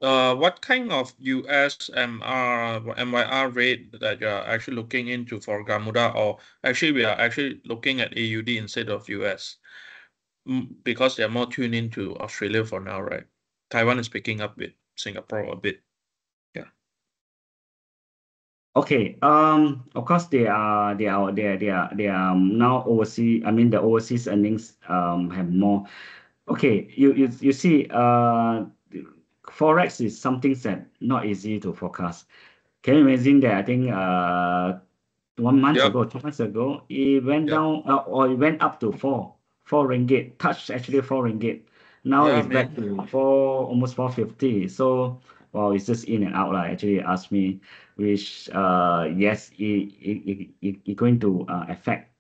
What kind of US MYR rate that you're actually looking into for Gamuda, or actually we are actually looking at AUD instead of US, because they're more tuned into Australia for now, right? Taiwan is picking up with Singapore a bit. Yeah. Okay. Of course, they are now overseas. I mean, the overseas earnings have more. Okay, you see, forex is something that not easy to forecast. Can you imagine that? I think 1 month Yep. ago, 2 months ago, it went Yep. down or it went up to four ringgit, touched actually 4 ringgit. Now Yeah, it's back man. to almost 450. So, well, it's just in and out. Like actually asked me, which yes, it going to affect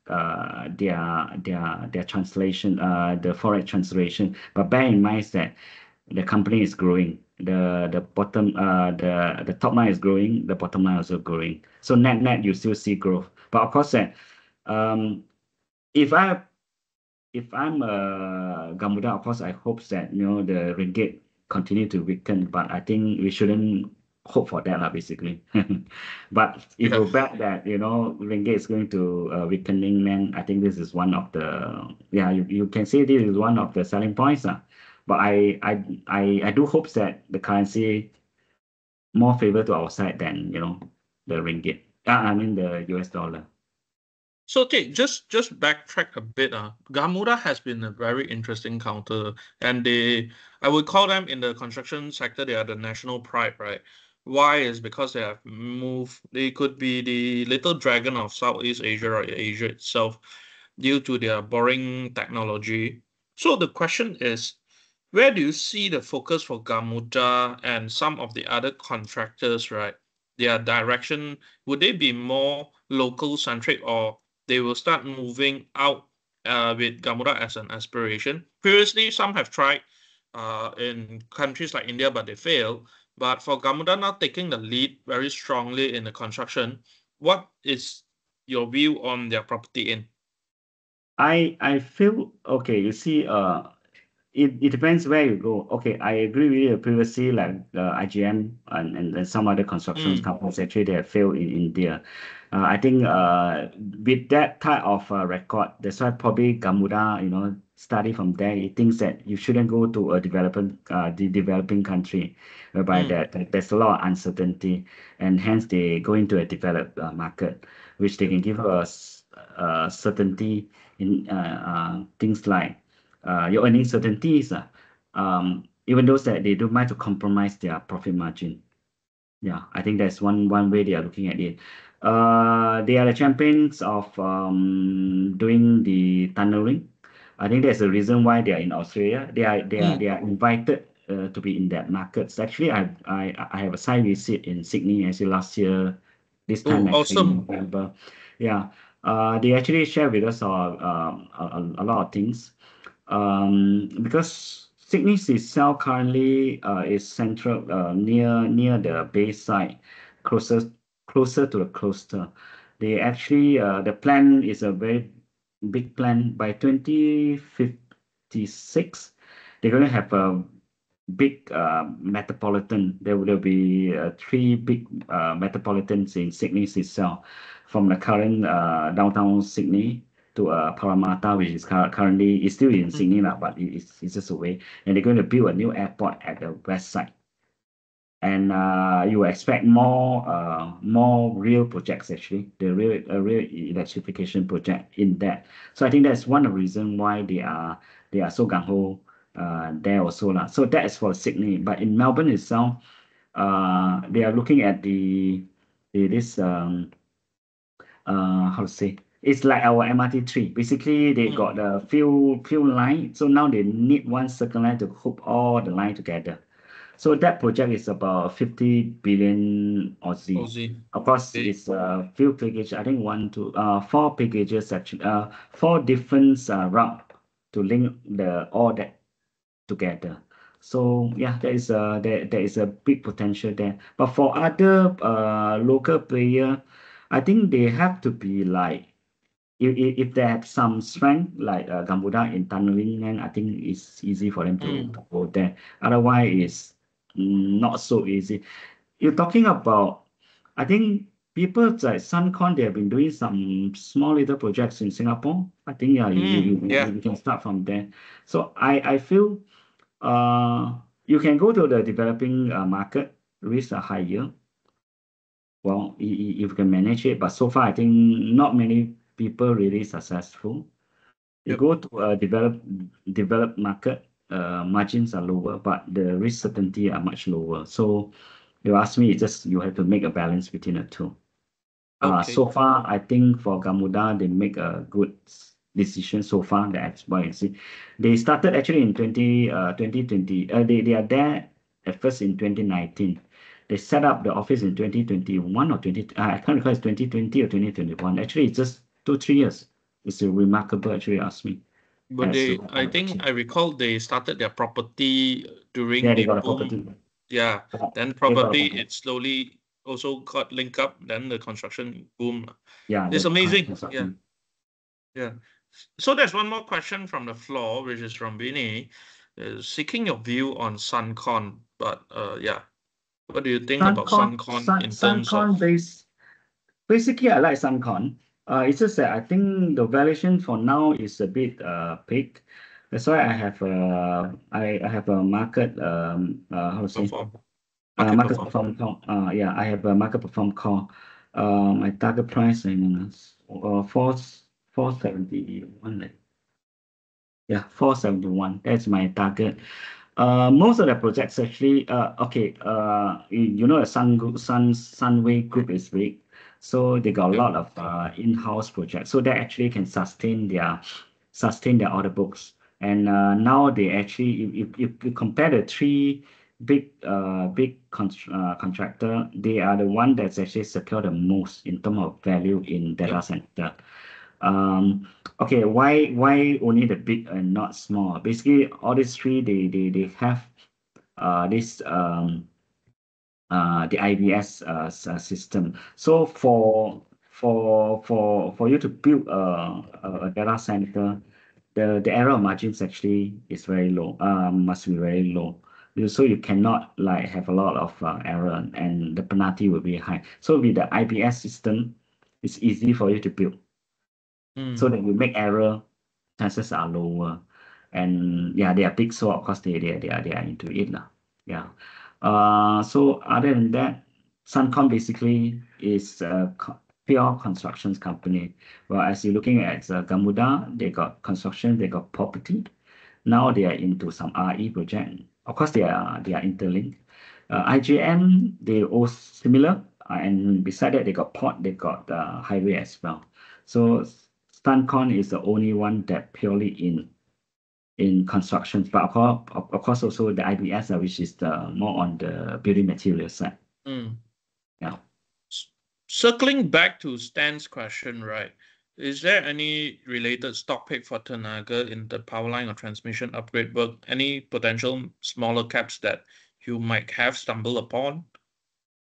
their translation, the forex translation. But bear in mind that the company is growing. The bottom the top line is growing, the bottom line also growing. So net you still see growth. But of course that if I'm a Gamuda, of course I hope that the ringgit continue to weaken, but I think we shouldn't hope for that basically. But if Yeah. you bet that ringgit is going to weakening, then I think this is one of the you can say this is one of the selling points. But I do hope that the currency more favor to our side than the ringgit. I mean the US dollar. So okay, just backtrack a bit. Gamuda has been a very interesting counter, and I would call them in the construction sector, they are the national pride, right? Why is because they have moved. They could be the little dragon of Southeast Asia or Asia itself, due to their boring technology. So the question is, where do you see the focus for Gamuda and some of the other contractors, right? Their direction, would they be more local centric, or they will start moving out with Gamuda as an aspiration? Previously, some have tried in countries like India, but they failed. But for Gamuda now taking the lead very strongly in the construction, what is your view on their property in? I feel okay. You see, it depends where you go. Okay, I agree with you previously, like IGM and some other construction Mm, companies actually they have failed in India. I think with that type of record, that's why probably Gamuda, study from there. He thinks that you shouldn't go to a developing country, whereby mm, there's a lot of uncertainty, and hence they go into a developed market. which they can give us certainty in things like your earning certainties, even those that they don't mind to compromise their profit margin. Yeah, I think that's one way they are looking at it. They are the champions of doing the tunneling. I think that's the reason why they are in Australia. They are invited to be in that markets. Actually, I have a site visit in Sydney actually last year. This time Oh, actually in awesome. November. Yeah, they actually share with us a lot of things. Because Sydney itself currently is central near the bayside, closer to the coastal. They actually the plan is a very big plan. By 2056, they're going to have a big metropolitan. There will be three big metropolitans in Sydney itself, from the current downtown Sydney to Parramatta, which is currently is still in Sydney, but it's just away. And they're going to build a new airport at the west side. And you expect more real projects actually, the real electrification project in that. So I think that's one of the reasons why they are so gung ho there also lah. So that is for Sydney, but in Melbourne itself, they are looking at this how to say, it's like our MRT3. Basically, they got a few line, so now they need one circle line to hook all the line together. So that project is about 50 billion Aussie. Aussie. Of course, Okay. it's a few packages. I think four packages actually. Four different route to link all that together. So yeah, there is a big potential there. But for other local player, I think they have to be like, if they have some strength like Gamuda in tunneling, then I think it's easy for them to go there. Otherwise, it's not so easy. You're talking about, I think people like Suncon, they have been doing some small little projects in Singapore. I think yeah, Yeah. you can start from there. So I feel you can go to the developing market, risks are higher. Well, if you can manage it, but so far I think not many people really successful. You Yep. go to a developed market, margins are lower, but the risk certainty are much lower. So you ask me, it's just you have to make a balance between the two. Okay. So far, I think for Gamuda, they make a good decision so far. That's why I see. They started actually in 2020. They are there at first in 2019. They set up the office in 2021 or 20. I can't recall, it's 2020 or 2021. Actually, it's just 2-3 years. It's remarkable. Actually, ask me. But I think I recall they started their property during Yeah, they the got a boom. property. Yeah. Then They got a probably property. it slowly also got linked up. Then the construction boom. Yeah, It's the amazing. Yeah. construction. Yeah. So there's one more question from the floor, which is from Vinny, seeking your view on Suncon. But yeah, what do you think about Suncon in terms of? Suncon basically, I like Suncon. It's just that I think the valuation for now is a bit big. That's why I have a market how to say Perform? Market market perform. perform call. Yeah, I have a market perform call. My target price is 471. Yeah, 471. That's my target. Most of the projects actually, okay, you know, the Sunway Group is big, so they got a Yep. lot of in-house projects, so that actually can sustain their order books. And now they actually, if you compare the three big contractor, they are the one that's actually secure the most in terms of value in data Yep. center. Okay, why only the big and not small? Basically, all these three they have this the IBS system. So for you to build a data center, the error of margins actually is very low. Must be very low. So you cannot like have a lot of error, and the penalty will be high. So with the IBS system, it's easy for you to build. So that you make error, chances are lower. And yeah, they are big, so of course they are into it lah. Yeah. So other than that, Suncom basically is pure constructions company. Well, as you're looking at Gamuda, they got construction, they got property. Now they are into some RE project. Of course, they are interlinked. IGM, they all similar, and beside that, they got port, they got highway as well. So Stancon is the only one that purely in construction, but of course also the IBS, which is the more on the building material side. Yeah. Circling back to Stan's question, right? Is there any related stock pick for Tenaga in the power line or transmission upgrade work? Any potential smaller caps that you might have stumbled upon?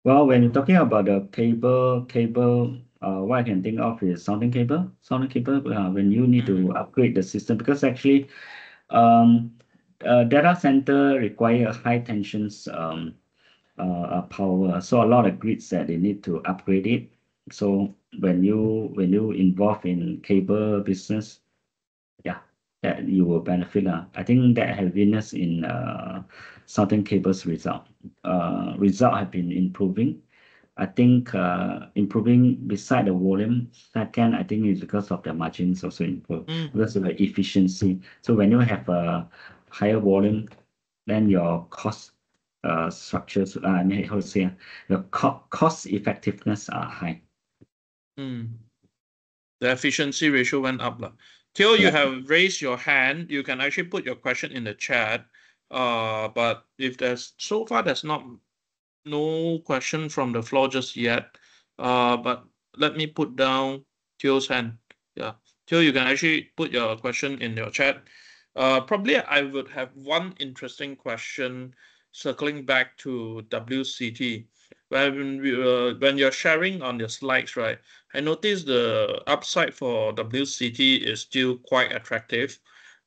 Well, when you're talking about the cable, what I can think of is sounding cable. Sounding cable, when you need to upgrade the system, because actually, data center require high tensions power. So a lot of grids that they need to upgrade it. So when you involve in cable business, yeah, that you will benefit. I think that heaviness in Southern Cable's result have been improving. I think improving beside the volume. Second, I think is because of the margins also improve because of the efficiency. So when you have a higher volume, then your cost structures, I mean, how to say, the cost effectiveness are high. The efficiency ratio went up. Theo, you have raised your hand. You can actually put your question in the chat. But if there's no question from the floor just yet. But let me put down Theo's hand. Yeah, Theo, you can actually put your question in your chat. Probably I would have one interesting question circling back to WCT. When you're sharing on your slides, right? I noticed the upside for WCT is still quite attractive.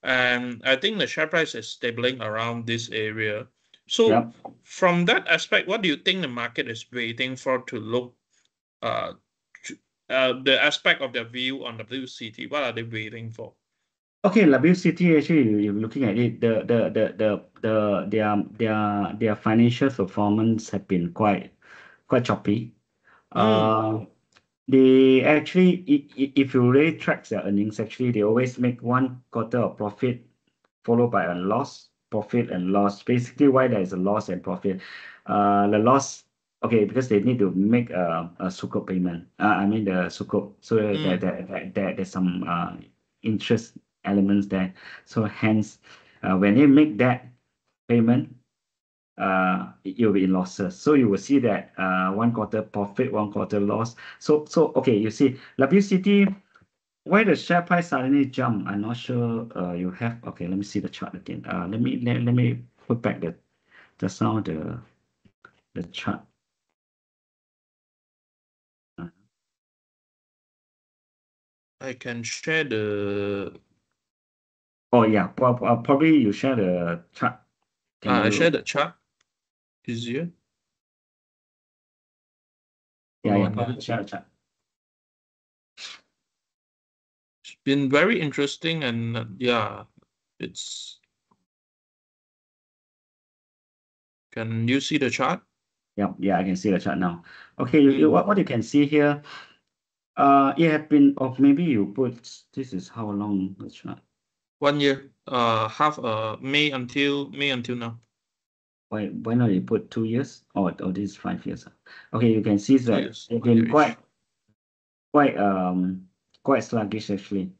And I think the share price is stabilizing around this area. So from that aspect, what do you think the market is waiting for to look the aspect of their view on WCT? What are they waiting for? Okay, WCT actually, you're looking at it, their financial performance have been quite choppy. They actually, if you really track their earnings, actually they always make one quarter of profit followed by a loss, profit and loss. Basically, why there is a loss and profit? The loss, okay, because they need to make a sukuk payment. I mean the sukuk, so there's some interest elements there. So hence, when they make that payment, you'll be in losses. So you will see that one quarter profit, one quarter loss. So okay, you see WCT, why the share price suddenly jump? I'm not sure. You have, okay. Let me see the chart again. Let me put back the sound the chart. I can share the. Oh yeah, probably you share the chart. I share the chart. Easier. Yeah, probably share the chart. It's been very interesting, and yeah, it's. Can you see the chart? Yeah, I can see the chart now. Okay, what you can see here, it have been, or maybe you put, this is how long the chart? 1 year, May until now. Why not you put 2 years or this is 5 years? Okay, you can see that it's been quite sluggish actually.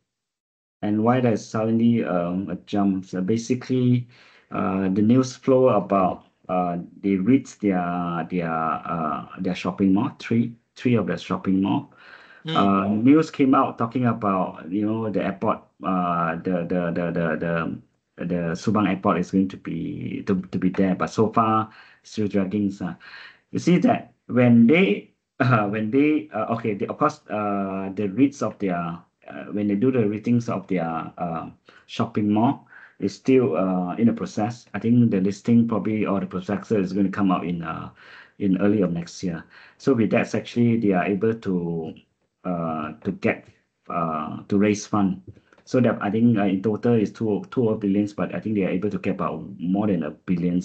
And why there's suddenly a jump? So basically, the news flow about they reached their shopping mall, three of the shopping mall. News came out talking about the airport, the Subang airport is going to be there, but so far still dragging. You see that when they okay, of course the REITs of their when they do the ratings of their shopping mall is still in the process. I think the listing probably or the prospectus is going to come out in early of next year. So with that, actually they are able to get to raise fund. So that I think in total is two billions, but I think they are able to get about more than $1 billion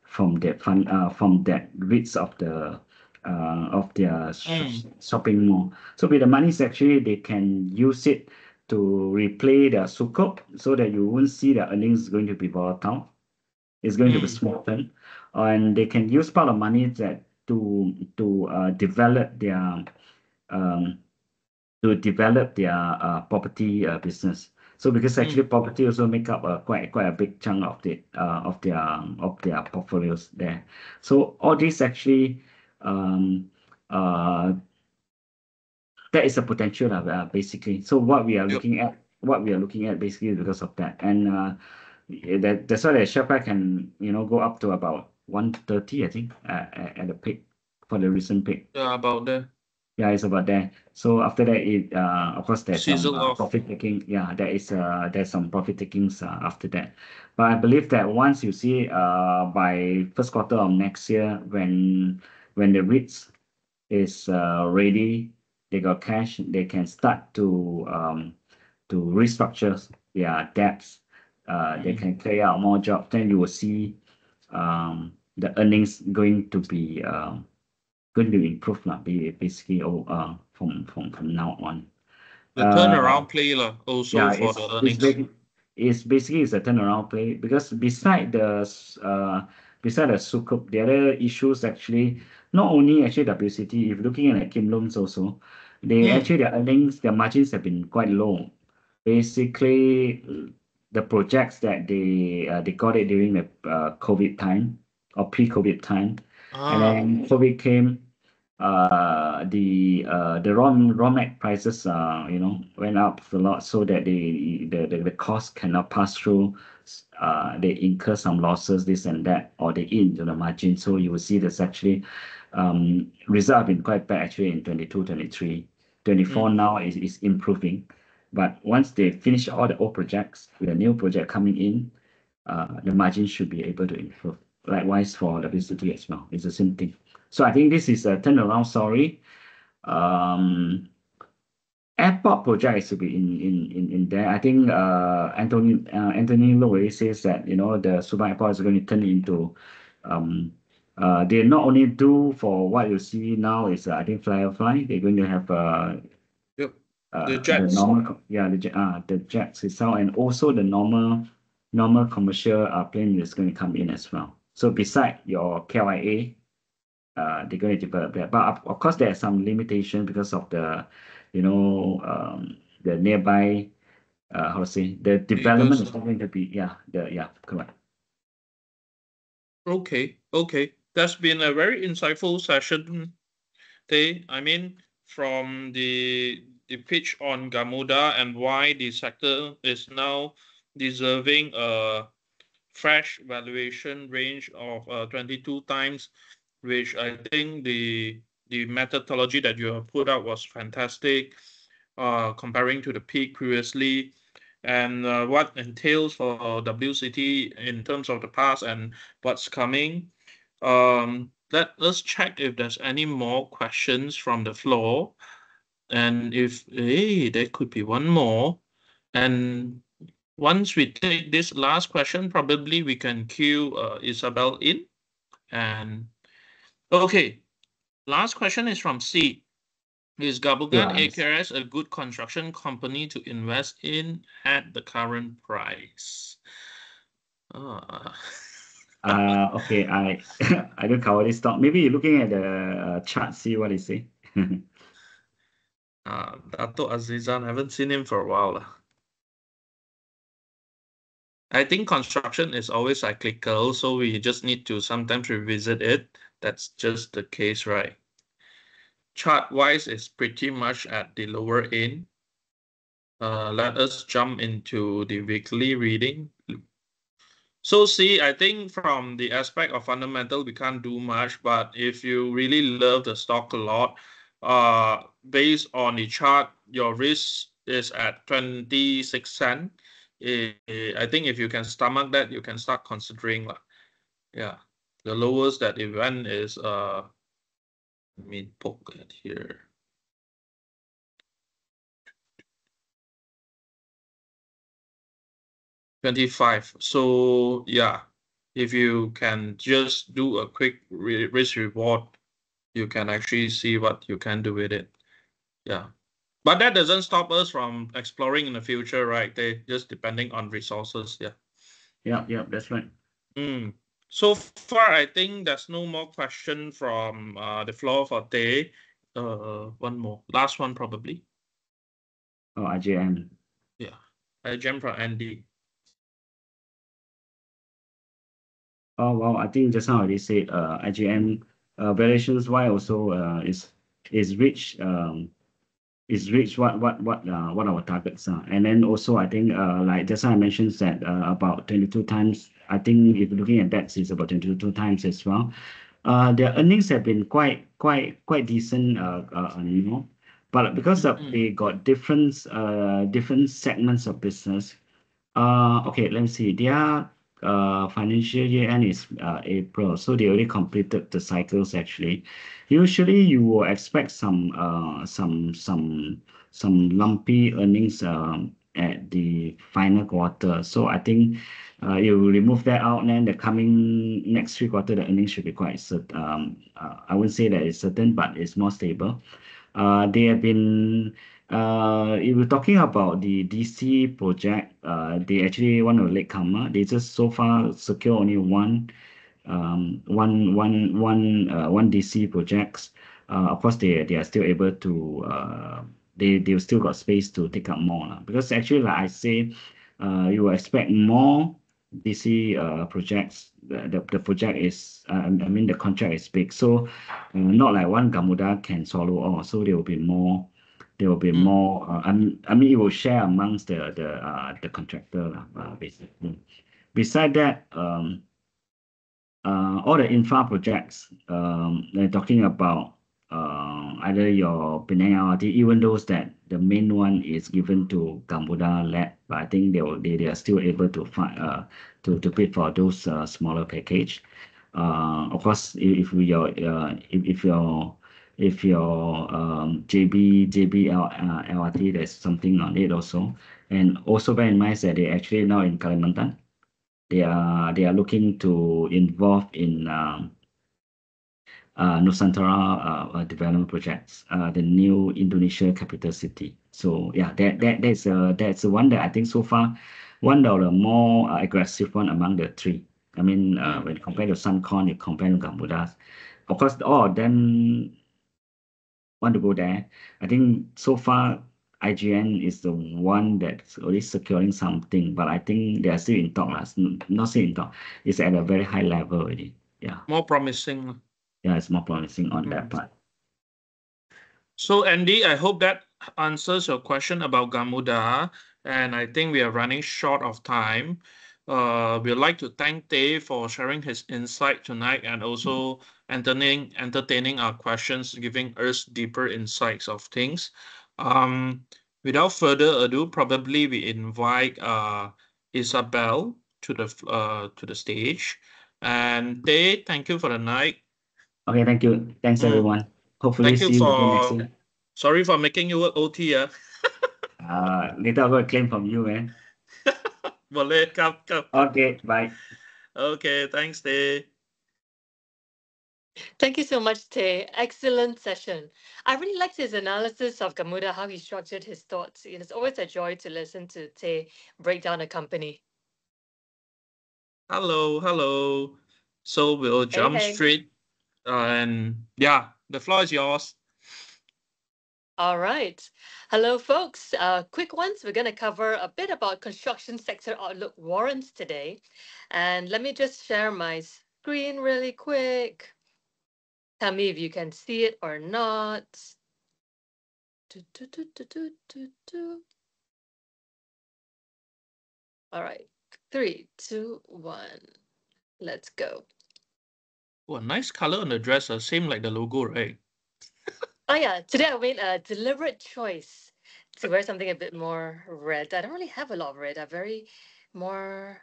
from that fund from that REITs of the of their shopping mall. So with the monies, actually, they can use it to replay their sukuk so that you won't see the earnings going to be volatile. It's going to be smoothened, and they can use part of money that to develop their property business. So because actually property also make up quite a big chunk of their portfolios there. So all this actually that is a potential basically. So what we are looking at basically is because of that. And that's why the share price can go up to about 130, I think, at the peak for the recent peak. Yeah, about there. Yeah, it's about there. So after that, of course there's some Sizzle off. profit taking. Yeah, there's some profit takings after that. But I believe that once you see by first quarter of next year, when the REITs is ready, they got cash, they can start to restructure their debts. They can carry out more jobs. Then you will see the earnings going to improve basically from now on. The turnaround play also Yeah, for the earnings. It's basically a turnaround play because beside the sukuk, the other issues actually not only actually WCT. If looking at Kim Loans also, they actually their earnings, their margins have been quite low. Basically, the projects that they got it during the COVID time or pre-COVID time, and then COVID came. The raw mat prices went up a lot, so that the cost cannot pass through. They incur some losses, this and that, or they eat into the margin. So you will see this actually result have been quite bad actually in 22, 23. 24 now is improving. But once they finish all the old projects with a new project coming in, the margin should be able to improve. Likewise for the WCT as well. It's the same thing. So I think this is a turnaround story. Airport project is to be in there. I think Anthony Lowe says that the Subang Airport is going to turn into they not only do for what you see now is I think Firefly. They're going to have the jets. The jets itself, and also the normal commercial plane is going to come in as well. So beside your KLIA, they're going to develop that. But of course, there are some limitation because of the the nearby how to say, the development is going to be correct. Okay. That's been a very insightful session, Tay. I mean, from the pitch on Gamuda and why the sector is now deserving a fresh valuation range of 22 times, which I think the methodology that you have put out was fantastic, comparing to the peak previously, and what entails for WCT in terms of the past and what's coming. Let us check if there's any more questions from the floor. And if there could be one more. And once we take this last question, probably we can cue Isabelle in. And okay, last question is from C. Is Gabungan AKRS a good construction company to invest in at the current price? Okay, I don't cover this stock. Maybe you're looking at the chart, see what it say. Dato Azizan, I haven't seen him for a while. I think construction is always cyclical, so we just need to sometimes revisit it. That's just the case, right? Chart-wise, it's pretty much at the lower end. Let us jump into the weekly reading. So see, I think from the aspect of fundamental, we can't do much, but if you really love the stock a lot, based on the chart, your risk is at 26 cents. I think if you can stomach that, you can start considering. Yeah, the lowest that it went is, let me poke it here. 25. So yeah, if you can just do a quick risk reward, you can actually see what you can do with it. Yeah. But that doesn't stop us from exploring in the future, right? They just depending on resources. Yeah. Yeah, that's right. So far, I think there's no more question from the floor for Tay. One more. Last one, probably. Oh, IJM. Yeah. I jump from Andy. Oh, well, I think just now I already said IGM valuations why also is reach what our targets are. And then also I think like just now I mentioned that about 22 times. I think if looking at that, it's about 22 times as well. Their earnings have been quite decent, you know, but because they got different segments of business. Okay, let me see. Their financial year end is April, so they already completed the cycles actually. Usually you will expect some lumpy earnings at the final quarter. So I think you remove that out, and then the coming next 3 quarter, the earnings should be quite certain. I wouldn't say that it's certain, but it's more stable. They have been if we're talking about the DC project, they actually one of the latecomer. They just so far secure only one DC projects. Of course, they are still able to they've still got space to take up more lah. Because actually, like I say, you will expect more DC projects. The project is I mean the contract is big, so not like one Gamuda can swallow all. So there will be more. There will be more. I mean, it will share amongst the contractor lah, basically. Beside that, all the infra projects, they're talking about either your Penang LRT, even those that the main one is given to Gamuda Lab, but I think they are still able to find to bid for those smaller package. Of course, if your JBL LRT, there's something on it also, and also bear in mind that they actually now in Kalimantan. They are looking to involve in Nusantara development projects, the new Indonesia capital city. So yeah, that's the one that I think so far one of the more aggressive one among the three. I mean, when compared to Suncon, you compare to Gamudas, of course, all of them want to go there. I think so far IGN is the one that's already securing something, but I think they are still in talk. Not still in talk. It's at a very high level already. Yeah. More promising. Yeah, it's more promising on that part. So Andy, I hope that answers your question about Gamuda, and I think we are running short of time. We'd like to thank Dave for sharing his insight tonight and also entertaining our questions, giving us deeper insights of things. Without further ado, probably we invite Isabelle to the stage. And Dave, thank you for the night. Okay, thank you. Thanks everyone. Hopefully Thank you see you again next year. Sorry for making you work OT. Later I'll go claim from you, man. Boleh, come. Okay, bye. Okay, thanks, Dave. Thank you so much, Tay. Excellent session. I really liked his analysis of Gamuda, how he structured his thoughts. It's always a joy to listen to Tay break down a company. Hello. So we'll jump Hey. straight. And yeah, the floor is yours. All right. Hello, folks. Quick ones. We're going to cover a bit about construction sector outlook warrants today. And let me just share my screen really quick. Tell me if you can see it or not. All right. 3, 2, 1. Let's go. Oh, nice color on the dress. Same like the logo, right? Oh, yeah. Today I made a deliberate choice to wear something a bit more red. I don't really have a lot of red. I'm very more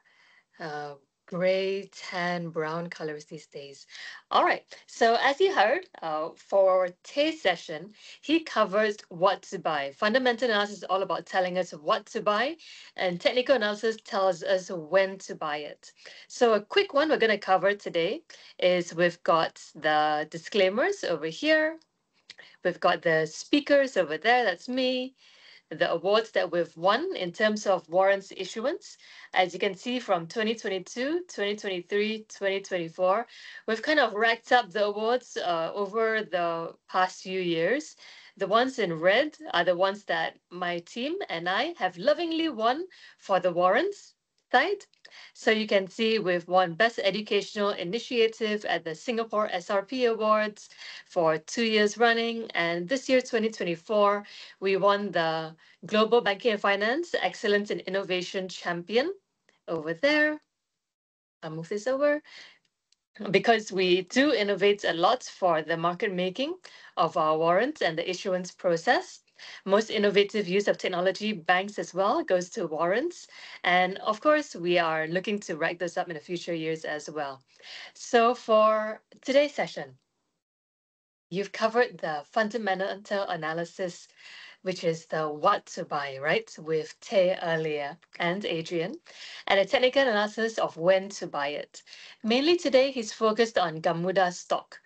gray, tan, brown colors these days. All right. So as you heard, for today's session, he covers what to buy. Fundamental analysis is all about telling us what to buy, and technical analysis tells us when to buy it. So a quick one we're going to cover today is we've got the disclaimers over here. We've got the speakers over there. That's me, the awards that we've won in terms of warrants issuance. As you can see from 2022, 2023, 2024, we've kind of racked up the awards over the past few years. The ones in red are the ones that my team and I have lovingly won for the warrants side. So you can see we've won Best Educational Initiative at the Singapore SRP Awards for 2 years running. And this year, 2024, we won the Global Banking and Finance Excellence in Innovation Champion over there. I'll move this over because we do innovate a lot for the market making of our warrants and the issuance process. Most innovative use of technology, banks as well, goes to warrants. And of course, we are looking to rack those up in the future years as well. So for today's session, you've covered the fundamental analysis, which is the what to buy, right? With Tay earlier and Adrian, and a technical analysis of when to buy it. Mainly today, he's focused on Gamuda stock.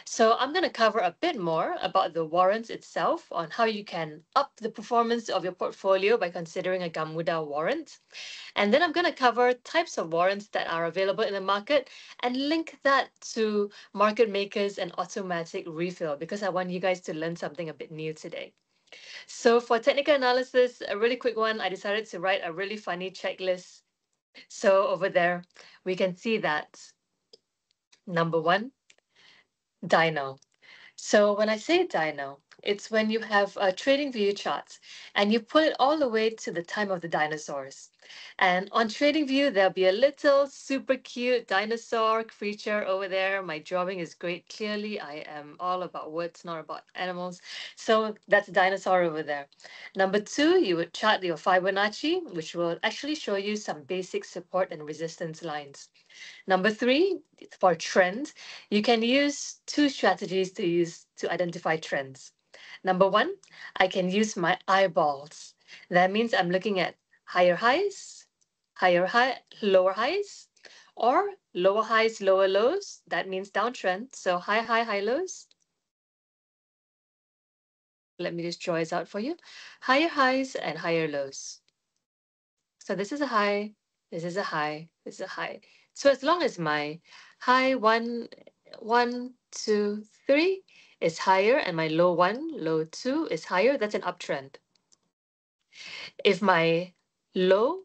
So I'm going to cover a bit more about the warrants itself, on how you can up the performance of your portfolio by considering a Gamuda warrant. And then I'm going to cover types of warrants that are available in the market and link that to market makers and automatic refill, because I want you guys to learn something a bit new today. So for technical analysis, a really quick one, I decided to write a really funny checklist. So over there, we can see that number one, Dino. So when I say dino, it's when you have a trading view chart and you put it all the way to the time of the dinosaurs. And on trading view, there'll be a little super cute dinosaur creature over there. My drawing is great. Clearly, I am all about words, not about animals. So that's a dinosaur over there. Number two, you would chart your Fibonacci, which will actually show you some basic support and resistance lines. Number three, for trend, you can use two strategies to identify trends. Number one, I can use my eyeballs. That means I'm looking at higher highs, lower highs, or lower highs, lower lows. That means downtrend. So high lows. Let me just draw this out for you. Higher highs and higher lows. So this is a high, this is a high, this is a high. So as long as my high one, two, three is higher and my low one, low two is higher, that's an uptrend. If my lower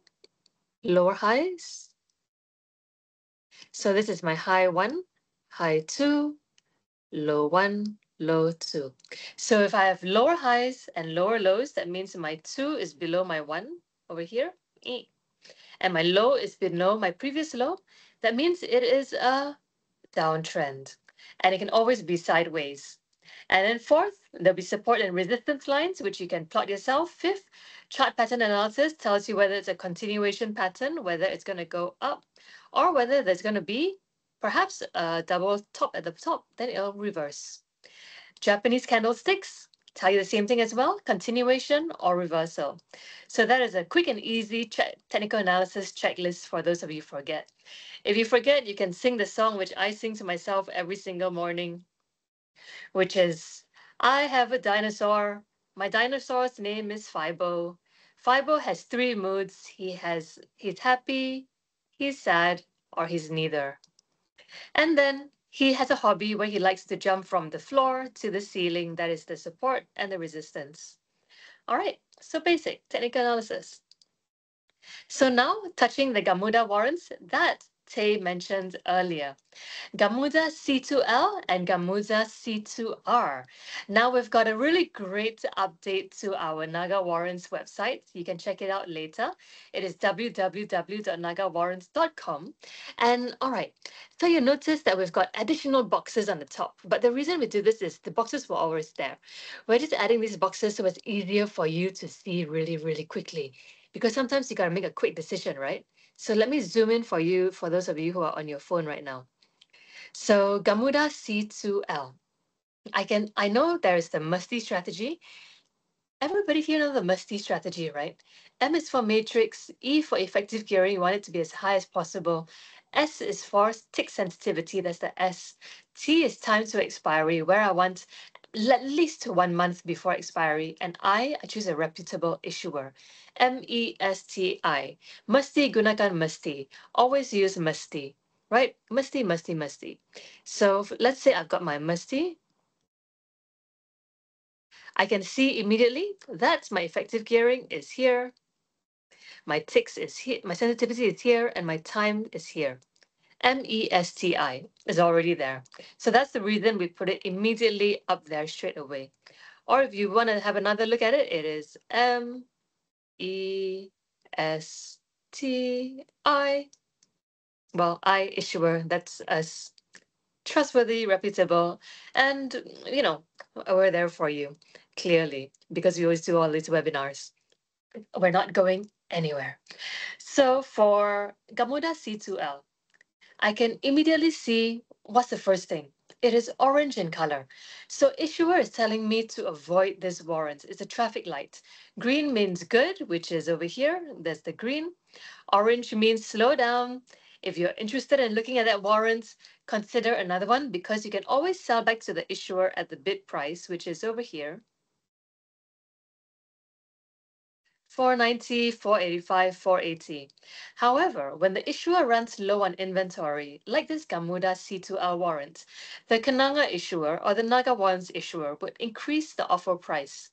highs, so this is my high one, high two, low one, low two. So if I have lower highs and lower lows, that means my two is below my one over here. And my low is below my previous low, that means it is a downtrend. And it can always be sideways. And then fourth, there'll be support and resistance lines, which you can plot yourself. Fifth, chart pattern analysis tells you whether it's a continuation pattern, whether it's going to go up, or whether there's going to be perhaps a double top at the top, then it'll reverse. Japanese candlesticks tell you the same thing as well, continuation or reversal. So that is a quick and easy technical analysis checklist for those of you who forget. If you forget, you can sing the song which I sing to myself every single morning, which is, I have a dinosaur. My dinosaur's name is Fibo. Fibo has three moods. He's happy, he's sad, or he's neither. And then he has a hobby where he likes to jump from the floor to the ceiling. That is the support and the resistance. All right, so basic technical analysis. So now touching the Gamuda warrants that Tay mentioned earlier. Gamuda C2L and Gamuda C2R. Now we've got a really great update to our Naga Warrants website. You can check it out later. It is www.nagawarrants.com. And all right, so you notice that we've got additional boxes on the top. But the reason we do this is the boxes were always there. We're just adding these boxes so it's easier for you to see really, really quickly. because sometimes you got to make a quick decision, right? So let me zoom in for you, for those of you who are on your phone right now. So Gamuda C2L. I know there is the musty strategy. Everybody here knows the musty strategy, right? M is for matrix, E for effective gearing, you want it to be as high as possible. S is for tick sensitivity, that's the S. T is time to expiry, where I want at least 1 month before expiry. And I choose a reputable issuer. MESTI. Musty gunakan musty. Always use musty, right? Musty, musty, musty. So let's say I've got my musty. I can see immediately that my effective gearing is here, my ticks is here, my sensitivity is here, and my time is here. MESTI is already there. So that's the reason we put it immediately up there straight away. Or if you want to have another look at it, it is MESTI. Well, I issuer, that's us. Trustworthy, reputable, and we're there for you, clearly, because we always do all these webinars. We're not going anywhere. So for Gamuda C2L, I can immediately see what's the first thing. It is orange in color. So issuer is telling me to avoid this warrant. It's a traffic light. Green means good, which is over here. There's the green. Orange means slow down. If you're interested in looking at that warrant, consider another one because you can always sell back to the issuer at the bid price, which is over here. 490, 485, 480. However, when the issuer runs low on inventory, like this Gamuda C2L warrant, the Kenanga issuer or the Naga warrants issuer would increase the offer price.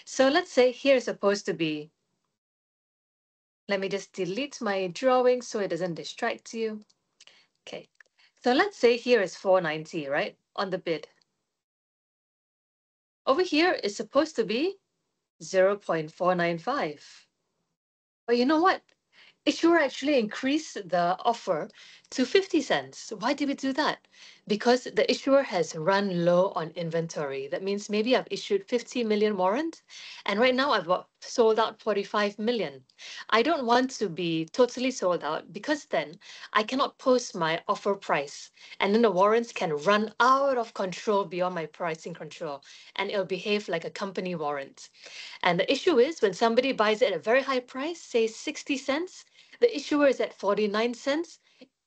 So let's say here is supposed to be, let me just delete my drawing so it doesn't distract you. Okay, so let's say here is 490, right, on the bid. Over here is supposed to be 0.495. But you know what? Issuer actually increased the offer to 50 cents. Why did we do that? Because the issuer has run low on inventory. That means maybe I've issued 50 million warrant, and right now I've sold out 45 million. I don't want to be totally sold out because then I cannot post my offer price, and then the warrants can run out of control beyond my pricing control, and it'll behave like a company warrant. And the issue is when somebody buys it at a very high price, say 60 cents, the issuer is at 49 cents,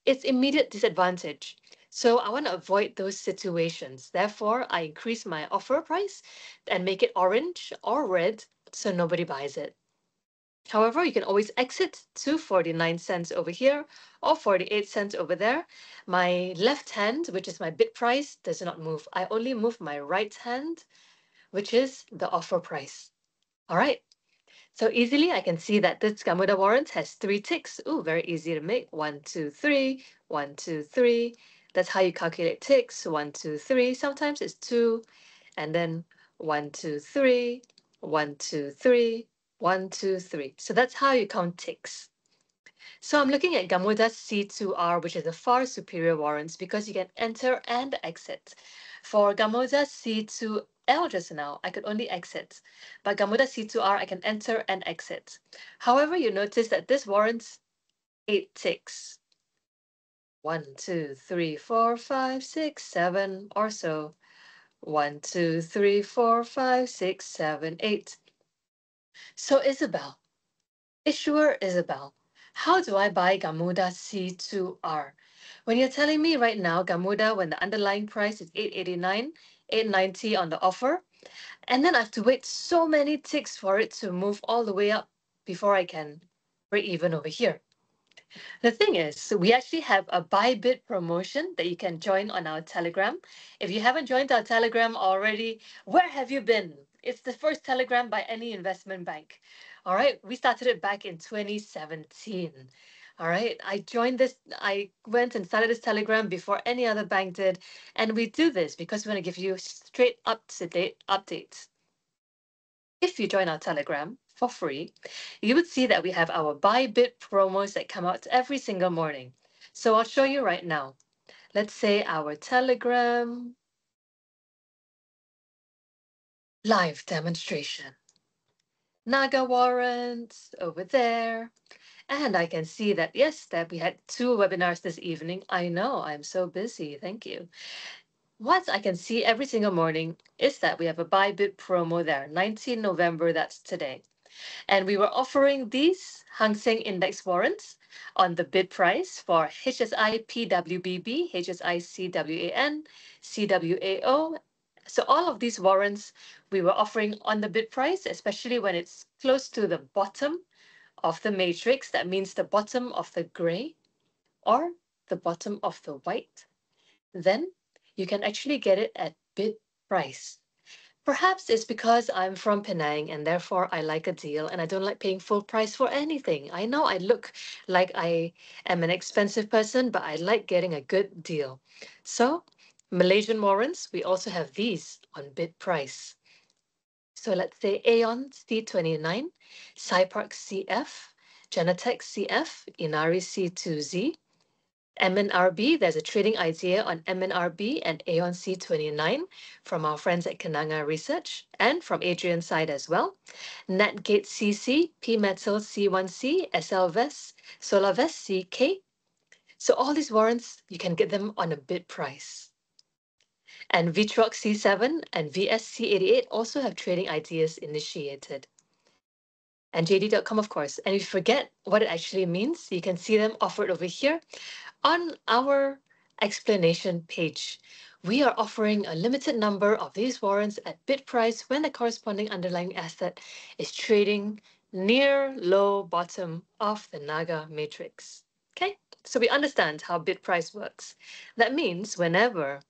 it's immediate disadvantage. So I want to avoid those situations. Therefore, I increase my offer price and make it orange or red so nobody buys it. However, you can always exit to 49 cents over here or 48 cents over there. My left hand, which is my bid price, does not move. I only move my right hand, which is the offer price. All right. So easily I can see that this Gamuda warrant has 3 ticks. Ooh, very easy to make. 1, 2, 3, 1, 2, 3. That's how you calculate ticks. 1, 2, 3. Sometimes it's 2. And then 1, 2, 3, 1, 2, 3, 1, 2, 3. So that's how you count ticks. So I'm looking at Gamuda C2R, which is the far superior warrants because you can enter and exit. For Gamuda C2L just now, I could only exit. But Gamuda C2R, I can enter and exit. However, you notice that this warrants 8 ticks. 1, 2, 3, 4, 5, 6, 7 or so. 1, 2, 3, 4, 5, 6, 7, 8. So Isabelle, issuer Isabelle, how do I buy Gamuda C2R? When you're telling me right now, Gamuda, when the underlying price is 889, 890 on the offer, and then I have to wait so many ticks for it to move all the way up before I can break even over here. The thing is, we actually have a buy bid promotion that you can join on our Telegram. If you haven't joined our Telegram already, where have you been? It's the first Telegram by any investment bank. All right, we started it back in 2017. All right, I went and started this Telegram before any other bank did. And we do this because we want to give you straight up to date updates. If you join our Telegram for free, you would see that we have our buy bid promos that come out every single morning. So I'll show you right now. Let's say our Telegram live demonstration. Naga warrants over there. And I can see that, yes, that we had 2 webinars this evening. I know, I'm so busy. Thank you. What I can see every single morning is that we have a buy bid promo there, 19 November, that's today. And we were offering these Hang Seng Index warrants on the bid price for HSI PWBB, HSI CWAN, CWAO. So all of these warrants we were offering on the bid price, especially when it's close to the bottom of the matrix. That means the bottom of the gray or the bottom of the white. Then you can actually get it at bid price. Perhaps it's because I'm from Penang and therefore I like a deal and I don't like paying full price for anything. I know I look like I am an expensive person, but I like getting a good deal. So, Malaysian warrants, we also have these on bid price. So let's say Aeon C29, Cypark CF, Genetec CF, Inari C2Z, MNRB, there's a trading idea on MNRB and Aeon C29 from our friends at Kenanga Research and from Adrian's side as well. Netgate CC, P-Metal C1C, SLVest, SolarVest CK. So all these warrants, you can get them on a bid price. And VTROX C7 and VSC88 also have trading ideas initiated. And JD.com, of course. And if you forget what it actually means, you can see them offered over here on our explanation page. We are offering a limited number of these warrants at bid price when the corresponding underlying asset is trading near low bottom of the Naga matrix. Okay, so we understand how bid price works. That means whenever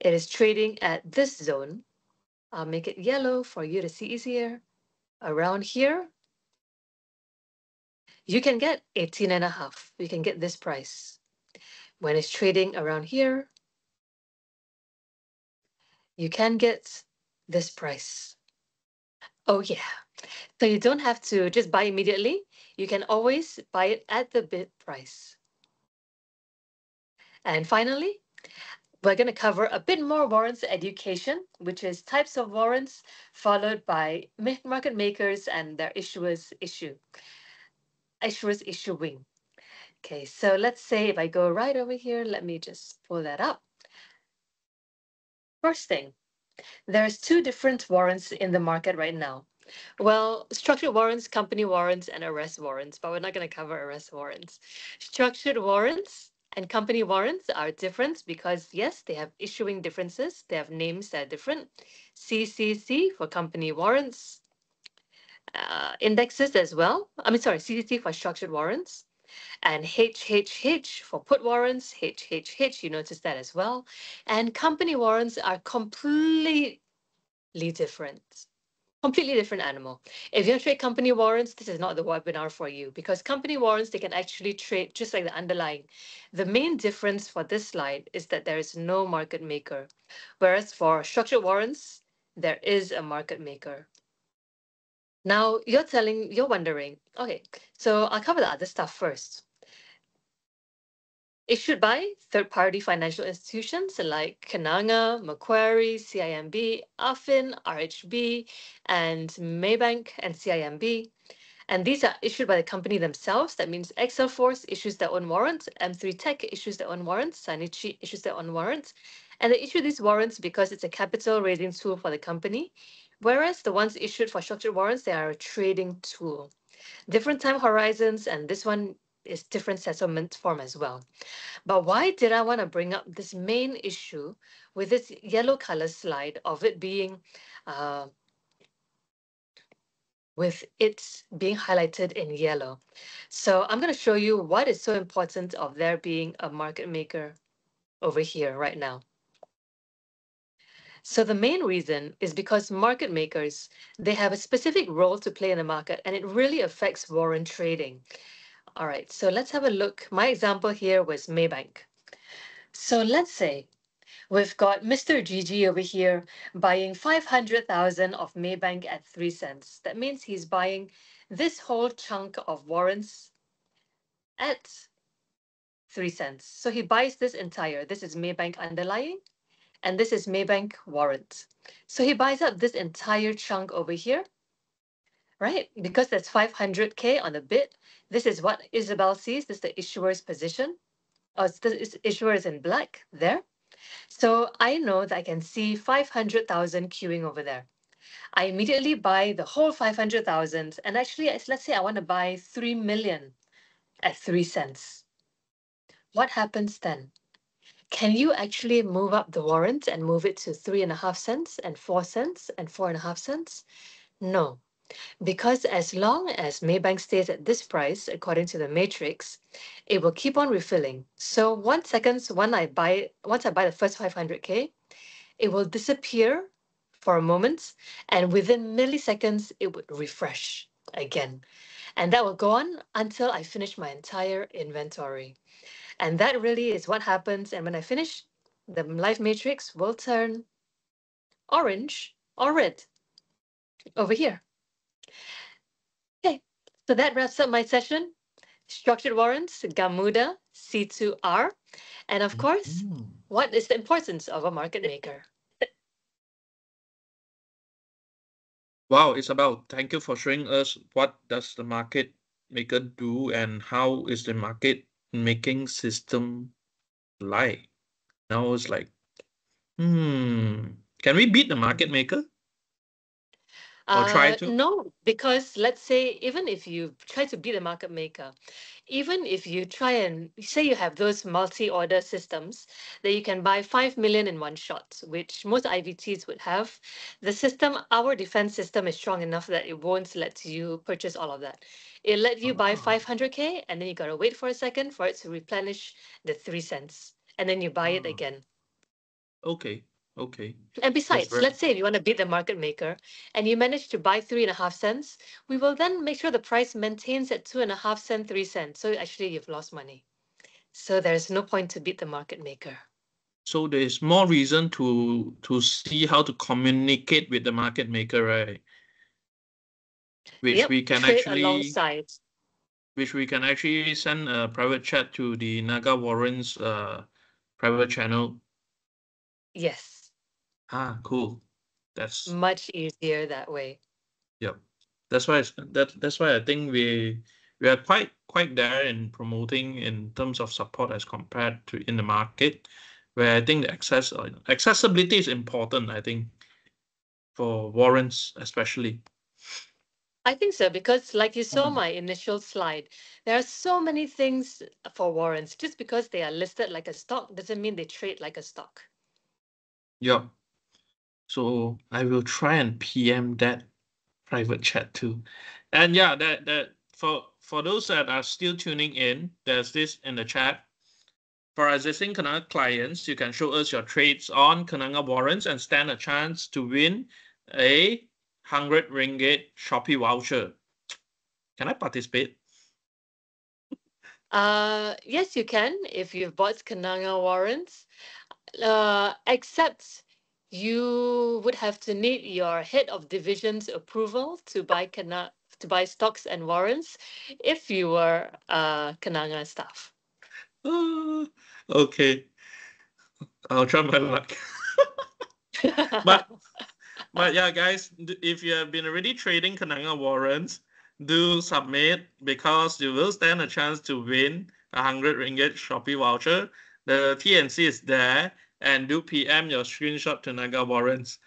it is trading at this zone, I'll make it yellow for you to see easier. Around here, you can get 18.5. You can get this price. When it's trading around here, you can get this price. Oh yeah, so you don't have to just buy immediately. You can always buy it at the bid price. And finally, we're going to cover a bit more warrants education, which is types of warrants, followed by market makers and their issuers issuing. Okay, so let's say if I go right over here, let me just pull that up. First thing, there's 2 different warrants in the market right now. Well, structured warrants, company warrants, and arrest warrants, but we're not going to cover arrest warrants. Structured warrants and company warrants are different because, yes, they have issuing differences. They have names that are different. CCC for company warrants, indexes as well. CCC for structured warrants, and HHH for put warrants. HHH, you notice that as well. And company warrants are completely different. Completely different animal. If you trade company warrants, this is not the webinar for you because company warrants, they can actually trade just like the underlying. The main difference for this slide is that there is no market maker, whereas for structured warrants, there is a market maker. Now you're wondering, okay, so I'll cover the other stuff first. Issued by third-party financial institutions like Kenanga, Macquarie, CIMB, AFIN, RHB, and Maybank and CIMB. And these are issued by the company themselves. That means Excel Force issues their own warrants, M3 Tech issues their own warrants, Sanichi issues their own warrants. And they issue these warrants because it's a capital raising tool for the company. Whereas the ones issued for structured warrants, they are a trading tool. Different time horizons, and this one is different settlement form as well. But why did I want to bring up this main issue with this yellow color slide of it being, with it being highlighted in yellow? So I'm going to show you what is so important of there being a market maker over here right now. So the main reason is because market makers, they have a specific role to play in the market and it really affects warrant trading. All right, so let's have a look. My example here was Maybank. So let's say we've got Mr. Gigi over here buying 500,000 of Maybank at 3 cents. That means he's buying this whole chunk of warrants at 3 cents. So he buys this is Maybank underlying, and this is Maybank warrant. So he buys up this entire chunk over here right? Because there's 500K on the bid. This is what Isabelle sees. This is the issuer's position. Oh, the issuer is in black there. So I know that I can see 500,000 queuing over there. I immediately buy the whole 500,000. And actually, let's say I want to buy 3 million at 3 cents. What happens then? Can you actually move up the warrant and move it to 3.5 cents and 4 cents and 4.5 cents? No, because as long as Maybank stays at this price, according to the matrix, it will keep on refilling. So once I buy the first 500K, it will disappear for a moment, and within milliseconds, it would refresh again. And that will go on until I finish my entire inventory. And that really is what happens. And when I finish, the live matrix will turn orange or red over here. Okay, so that wraps up my session. Structured warrants, Gamuda, C2R. And of course, what is the importance of a market maker? Wow, Isabel, thank you for showing us what does the market maker do and how is the market making system like. Now it's like, can we beat the market maker or try to? No, because let's say even if you try to be the market maker, even if you try and say you have those multi-order systems that you can buy 5 million in one shot, which most IVTs would have, the system, our defense system is strong enough that it won't let you purchase all of that. It'll let you buy 500K and then you gotta wait for a second for it to replenish the 3 cents. And then you buy it again. Okay, okay. And That's besides, very let's say if you want to beat the market maker and you manage to buy 3.5 cents, we will then make sure the price maintains at 2.5 cents, 3 cents. So actually you've lost money. So there's no point to beat the market maker. so there's more reason to see how to communicate with the market maker, right? Which Yep, we can trade actually alongside. send a private chat to the Naga Warrens private channel. Yes, Cool. That's much easier that way. Yep. That's why I think we are quite there in promoting in terms of support as compared to in the market, where I think the accessibility is important, I think, for warrants especially. I think so, because like you saw my initial slide, there are so many things for warrants. Just because they are listed like a stock doesn't mean they trade like a stock. Yep. So I will try and PM that private chat too. And yeah, that for those that are still tuning in, there's this in the chat. For existing Kenanga clients, you can show us your trades on Kenanga warrants and stand a chance to win a 100 ringgit Shopee voucher. Can I participate? Yes, you can if you've bought Kenanga warrants. Except you would have to need your head of division's approval to buy stocks and warrants if you were Kenanga staff. Okay, I'll try my luck. but but yeah, guys, if you have been already trading Kenanga warrants, do submit because you will stand a chance to win a 100 ringgit Shopee voucher. The TNC is there, and do PM your screenshot to Naga warrants.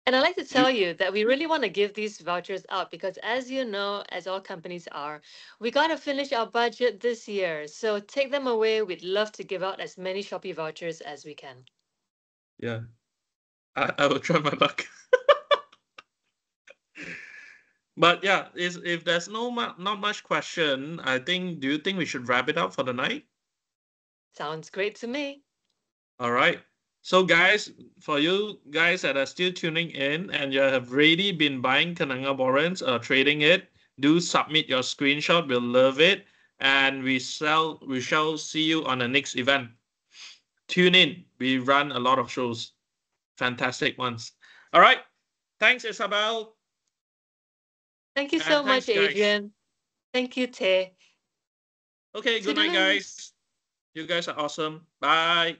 And I'd like to tell you that we really want to give these vouchers out because, as you know, as all companies are, we got to finish our budget this year. So take them away. We'd love to give out as many Shopee vouchers as we can. Yeah, I will try my luck. But yeah, if there's not much question, I think, do you think we should wrap it up for the night? Sounds great to me. All right. So guys, for you guys that are still tuning in and you have already been buying Kenanga warrants or trading it, do submit your screenshot. We'll love it. And we shall see you on the next event. Tune in. We run a lot of shows. Fantastic ones. All right. Thanks, Isabel. Thank you And so thanks, much, guys. Adrian. Thank you, Tay. Okay, good night, guys. You guys are awesome. Bye.